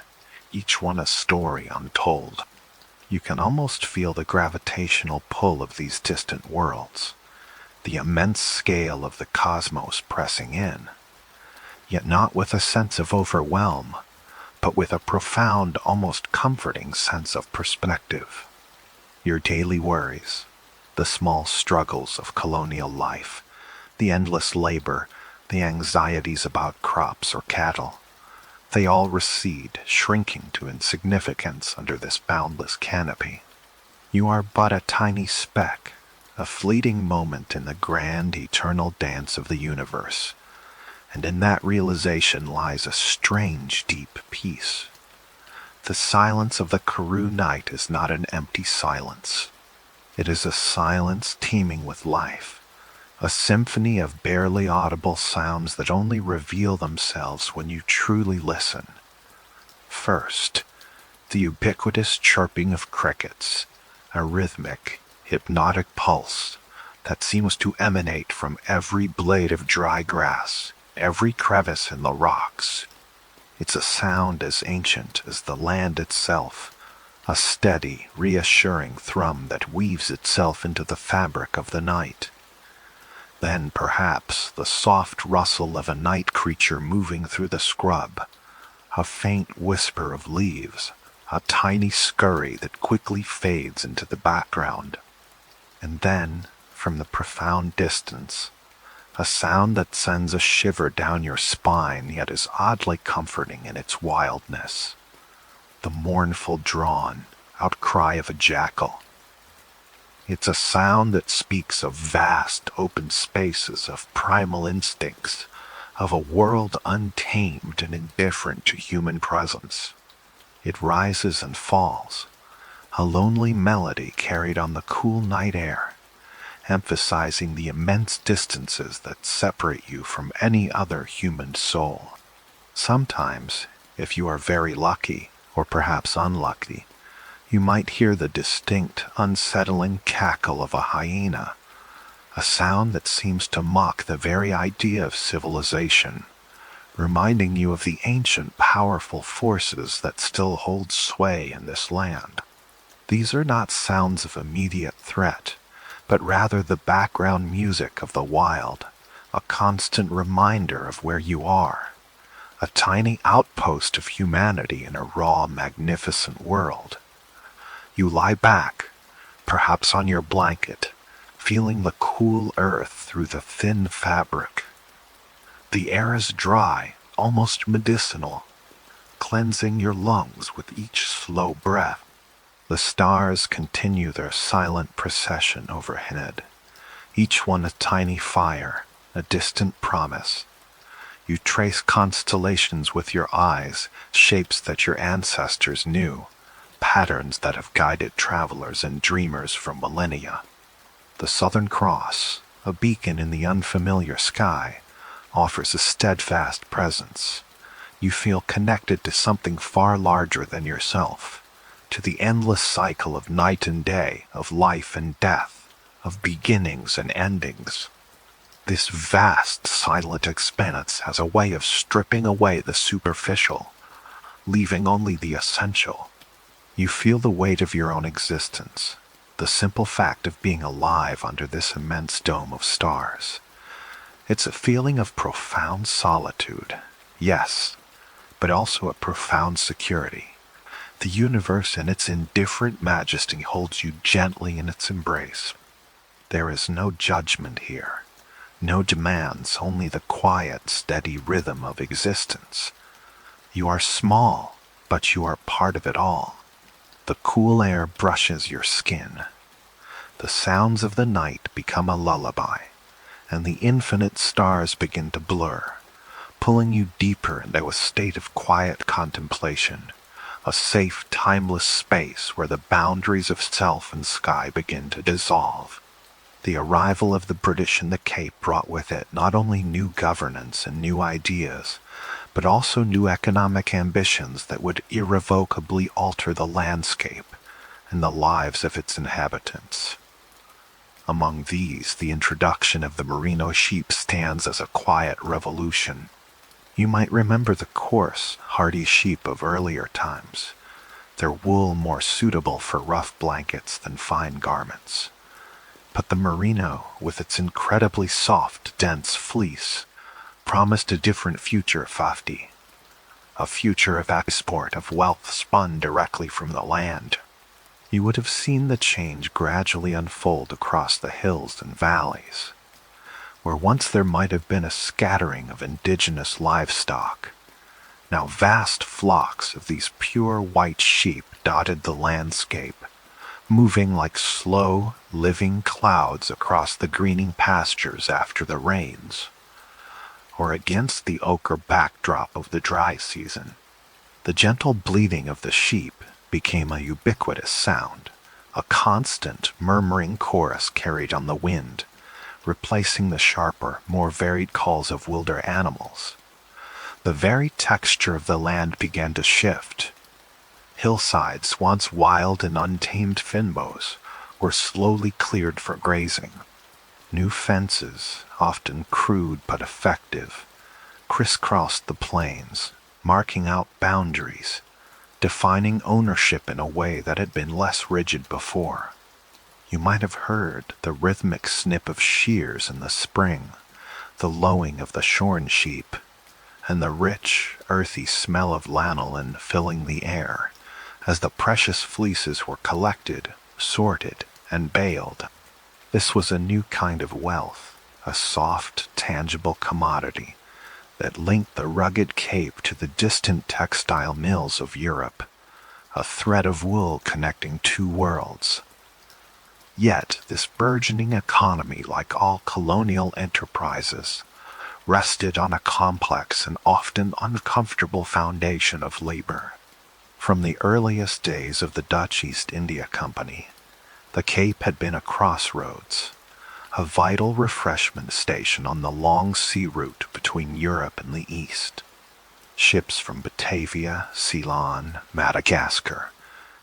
each one a story untold. You can almost feel the gravitational pull of these distant worlds, the immense scale of the cosmos pressing in, yet not with a sense of overwhelm, but with a profound, almost comforting sense of perspective. Your daily worries, the small struggles of colonial life, the endless labor, the anxieties about crops or cattle, they all recede, shrinking to insignificance under this boundless canopy. You are but a tiny speck, a fleeting moment in the grand, eternal dance of the universe, and in that realization lies a strange, deep peace. The silence of the Karoo night is not an empty silence. It is a silence teeming with life, a symphony of barely audible sounds that only reveal themselves when you truly listen. First, the ubiquitous chirping of crickets, a rhythmic, hypnotic pulse that seems to emanate from every blade of dry grass, every crevice in the rocks. It's a sound as ancient as the land itself, a steady, reassuring thrum that weaves itself into the fabric of the night. Then perhaps the soft rustle of a night creature moving through the scrub, a faint whisper of leaves, a tiny scurry that quickly fades into the background. And then, from the profound distance, a sound that sends a shiver down your spine yet is oddly comforting in its wildness. The mournful drawn outcry of a jackal. It's a sound that speaks of vast open spaces, of primal instincts, of a world untamed and indifferent to human presence. It rises and falls, a lonely melody carried on the cool night air, emphasizing the immense distances that separate you from any other human soul. Sometimes, if you are very lucky, or perhaps unlucky, you might hear the distinct, unsettling cackle of a hyena, a sound that seems to mock the very idea of civilization, reminding you of the ancient, powerful forces that still hold sway in this land. These are not sounds of immediate threat, but rather the background music of the wild, a constant reminder of where you are, a tiny outpost of humanity in a raw, magnificent world. You lie back, perhaps on your blanket, feeling the cool earth through the thin fabric. The air is dry, almost medicinal, cleansing your lungs with each slow breath. The stars continue their silent procession overhead, each one a tiny fire, a distant promise. You trace constellations with your eyes, shapes that your ancestors knew, patterns that have guided travelers and dreamers for millennia. The Southern Cross, a beacon in the unfamiliar sky, offers a steadfast presence. You feel connected to something far larger than yourself, to the endless cycle of night and day, of life and death, of beginnings and endings. This vast, silent expanse has a way of stripping away the superficial, leaving only the essential. You feel the weight of your own existence, the simple fact of being alive under this immense dome of stars. It's a feeling of profound solitude, yes, but also a profound security. The universe in its indifferent majesty holds you gently in its embrace. There is no judgment here, no demands, only the quiet, steady rhythm of existence. You are small, but you are part of it all. The cool air brushes your skin. The sounds of the night become a lullaby, and the infinite stars begin to blur, pulling you deeper into a state of quiet contemplation, a safe, timeless space where the boundaries of self and sky begin to dissolve. The arrival of the British in the Cape brought with it not only new governance and new ideas, but also new economic ambitions that would irrevocably alter the landscape and the lives of its inhabitants. Among these, the introduction of the merino sheep stands as a quiet revolution. You might remember the coarse, hardy sheep of earlier times, their wool more suitable for rough blankets than fine garments. But the merino, with its incredibly soft, dense fleece, promised a different future, Fafdi. A future of export, of wealth spun directly from the land. You would have seen the change gradually unfold across the hills and valleys, where once there might have been a scattering of indigenous livestock. Now vast flocks of these pure white sheep dotted the landscape, moving like slow, living clouds across the greening pastures after the rains, or against the ochre backdrop of the dry season. The gentle bleating of the sheep became a ubiquitous sound, a constant, murmuring chorus carried on the wind, replacing the sharper, more varied calls of wilder animals. The very texture of the land began to shift. Hillsides, once wild and untamed fynbos, were slowly cleared for grazing. New fences, often crude but effective, crisscrossed the plains, marking out boundaries, defining ownership in a way that had been less rigid before. You might have heard the rhythmic snip of shears in the spring, the lowing of the shorn sheep, and the rich, earthy smell of lanolin filling the air as the precious fleeces were collected, sorted, and baled. This was a new kind of wealth, a soft, tangible commodity that linked the rugged Cape to the distant textile mills of Europe, a thread of wool connecting two worlds. Yet this burgeoning economy, like all colonial enterprises, rested on a complex and often uncomfortable foundation of labor. From the earliest days of the Dutch East India Company, the Cape had been a crossroads, a vital refreshment station on the long sea route between Europe and the East. Ships from Batavia, Ceylon, Madagascar,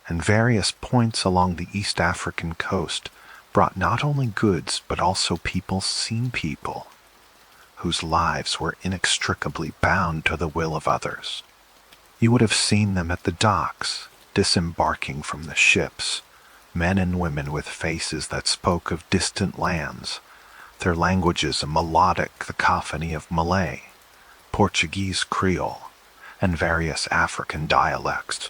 and various points along the East African coast brought not only goods but also people seen people, whose lives were inextricably bound to the will of others. You would have seen them at the docks, disembarking from the ships, men and women with faces that spoke of distant lands, their languages a melodic cacophony of Malay, Portuguese Creole, and various African dialects.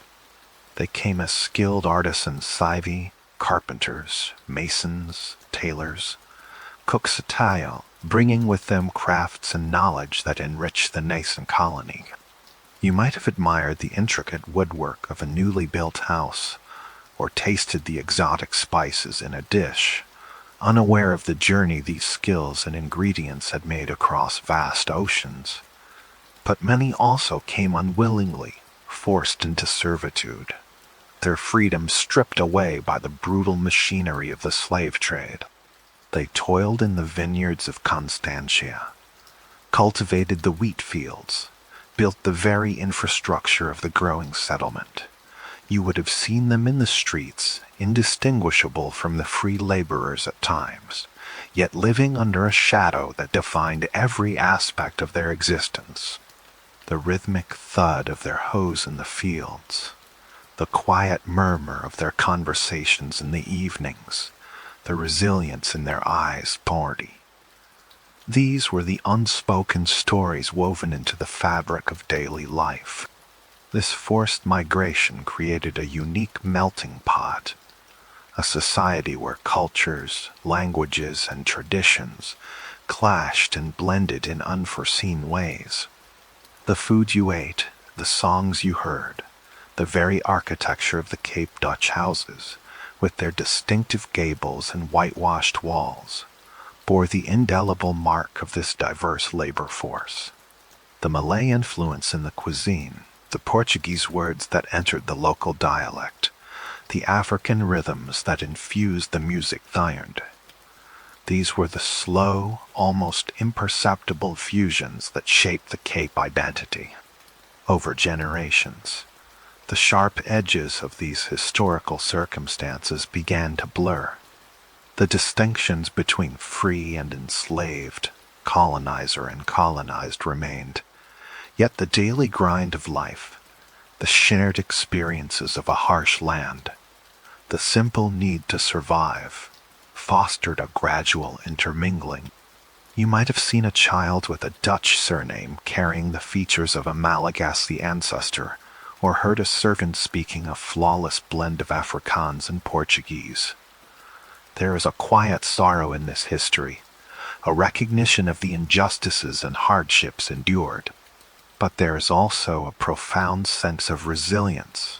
They came as skilled artisans, sivey, carpenters, masons, tailors, cooks at tile, bringing with them crafts and knowledge that enriched the nascent colony. You might have admired the intricate woodwork of a newly built house, or tasted the exotic spices in a dish, unaware of the journey these skills and ingredients had made across vast oceans. But many also came unwillingly, forced into servitude, their freedom stripped away by the brutal machinery of the slave trade. They toiled in the vineyards of Constantia, cultivated the wheat fields, built the very infrastructure of the growing settlement. You would have seen them in the streets, indistinguishable from the free laborers at times, yet living under a shadow that defined every aspect of their existence. The rhythmic thud of their hoes in the fields, the quiet murmur of their conversations in the evenings, the resilience in their eyes' party. These were the unspoken stories woven into the fabric of daily life. This forced migration created a unique melting pot, a society where cultures, languages, and traditions clashed and blended in unforeseen ways. The food you ate, the songs you heard, the very architecture of the Cape Dutch houses, with their distinctive gables and whitewashed walls, bore the indelible mark of this diverse labor force. The Malay influence in the cuisine, the Portuguese words that entered the local dialect, the African rhythms that infused the music thired. These were the slow, almost imperceptible fusions that shaped the Cape identity. Over generations, the sharp edges of these historical circumstances began to blur. The distinctions between free and enslaved, colonizer and colonized remained, yet the daily grind of life, the shared experiences of a harsh land, the simple need to survive, fostered a gradual intermingling. You might have seen a child with a Dutch surname carrying the features of a Malagasy ancestor, or heard a servant speaking a flawless blend of Afrikaans and Portuguese. There is a quiet sorrow in this history, a recognition of the injustices and hardships endured. But there is also a profound sense of resilience,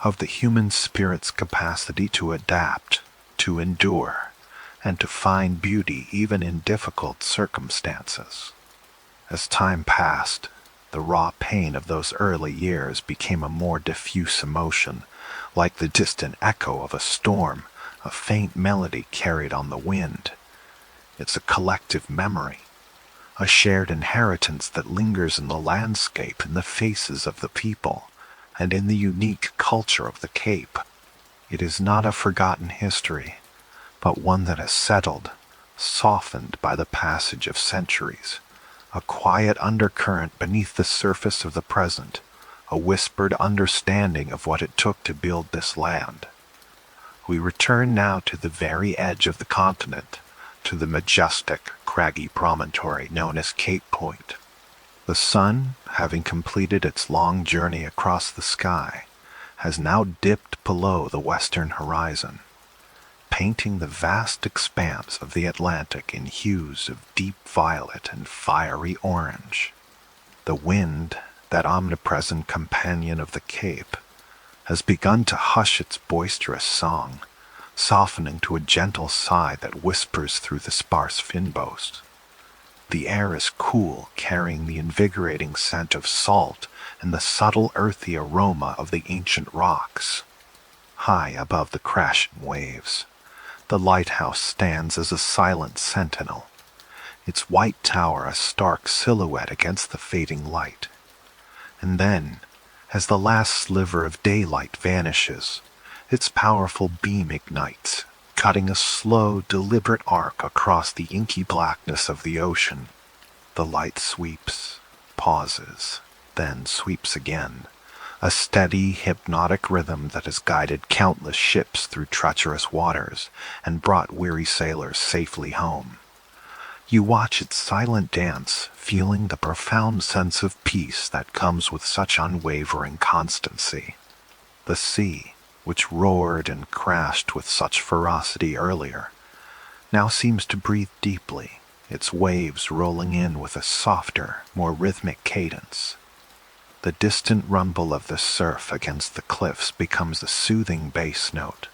of the human spirit's capacity to adapt, to endure, and to find beauty even in difficult circumstances. As time passed, the raw pain of those early years became a more diffuse emotion, like the distant echo of a storm, a faint melody carried on the wind. It's a collective memory, a shared inheritance that lingers in the landscape, in the faces of the people, and in the unique culture of the Cape. It is not a forgotten history, but one that has settled, softened by the passage of centuries, a quiet undercurrent beneath the surface of the present, a whispered understanding of what it took to build this land. We return now to the very edge of the continent, to the majestic, craggy promontory known as Cape Point. The sun, having completed its long journey across the sky, has now dipped below the western horizon, painting the vast expanse of the Atlantic in hues of deep violet and fiery orange. The wind, that omnipresent companion of the Cape, has begun to hush its boisterous song, softening to a gentle sigh that whispers through the sparse fynbos. The air is cool, carrying the invigorating scent of salt and the subtle earthy aroma of the ancient rocks. High above the crashing waves, the lighthouse stands as a silent sentinel, its white tower a stark silhouette against the fading light. And then, as the last sliver of daylight vanishes, its powerful beam ignites, cutting a slow, deliberate arc across the inky blackness of the ocean. The light sweeps, pauses, then sweeps again, a steady, hypnotic rhythm that has guided countless ships through treacherous waters and brought weary sailors safely home. You watch its silent dance, feeling the profound sense of peace that comes with such unwavering constancy. The sea, which roared and crashed with such ferocity earlier, now seems to breathe deeply, its waves rolling in with a softer, more rhythmic cadence. The distant rumble of the surf against the cliffs becomes a soothing bass note,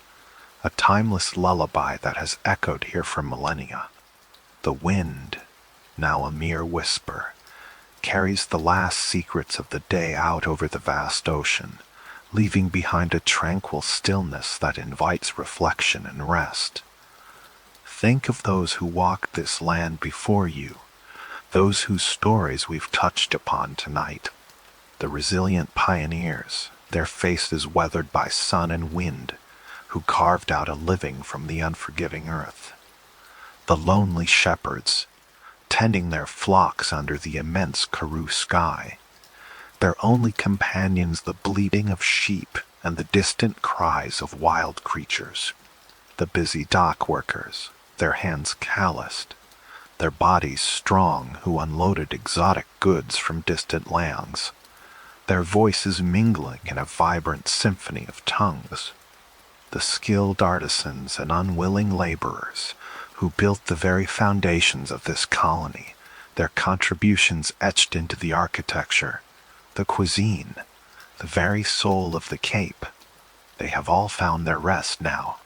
a timeless lullaby that has echoed here for millennia. The wind, now a mere whisper, carries the last secrets of the day out over the vast ocean, leaving behind a tranquil stillness that invites reflection and rest. Think of those who walked this land before you, those whose stories we've touched upon tonight. The resilient pioneers, their faces weathered by sun and wind, who carved out a living from the unforgiving earth. The lonely shepherds, tending their flocks under the immense Karoo sky, their only companions the bleating of sheep and the distant cries of wild creatures. The busy dock workers, their hands calloused, their bodies strong, who unloaded exotic goods from distant lands, their voices mingling in a vibrant symphony of tongues. The skilled artisans and unwilling laborers who built the very foundations of this colony, their contributions etched into the architecture, the cuisine, the very soul of the Cape. They have all found their rest now.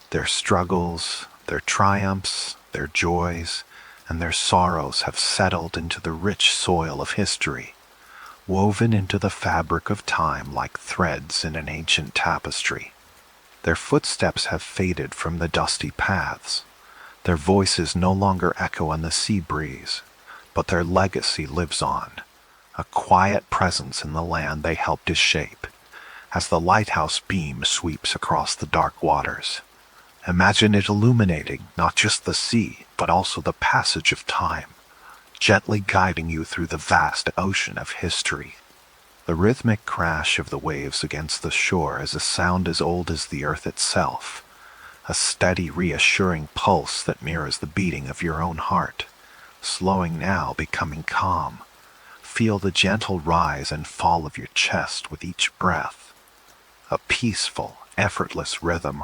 Their struggles, their triumphs, their joys, and their sorrows have settled into the rich soil of history, woven into the fabric of time like threads in an ancient tapestry. Their footsteps have faded from the dusty paths. Their voices no longer echo on the sea breeze, but their legacy lives on, a quiet presence in the land they helped to shape, as the lighthouse beam sweeps across the dark waters. Imagine it illuminating not just the sea, but also the passage of time, gently guiding you through the vast ocean of history. The rhythmic crash of the waves against the shore is a sound as old as the earth itself, a steady, reassuring pulse that mirrors the beating of your own heart, slowing now, becoming calm. Feel the gentle rise and fall of your chest with each breath. A peaceful, effortless rhythm.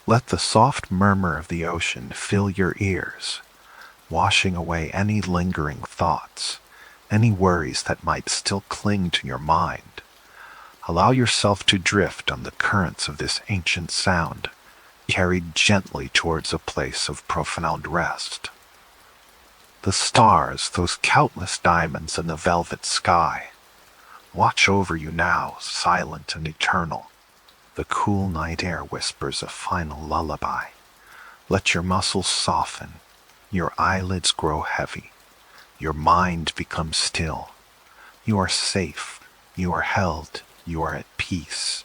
Let the soft murmur of the ocean fill your ears, washing away any lingering thoughts, any worries that might still cling to your mind. Allow yourself to drift on the currents of this ancient sound, carried gently towards a place of profound rest. The stars, those countless diamonds in the velvet sky, watch over you now, silent and eternal. The cool night air whispers a final lullaby. Let your muscles soften, your eyelids grow heavy, your mind become still. You are safe, you are held, you are at peace.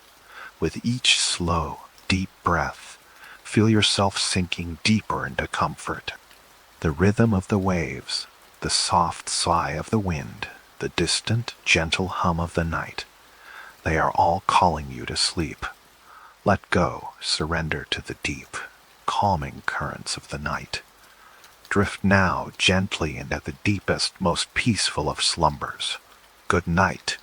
With each slow, deep breath. Feel yourself sinking deeper into comfort. The rhythm of the waves, the soft sigh of the wind, the distant, gentle hum of the night, they are all calling you to sleep. Let go, surrender to the deep, calming currents of the night. Drift now gently into the deepest, most peaceful of slumbers. Good night.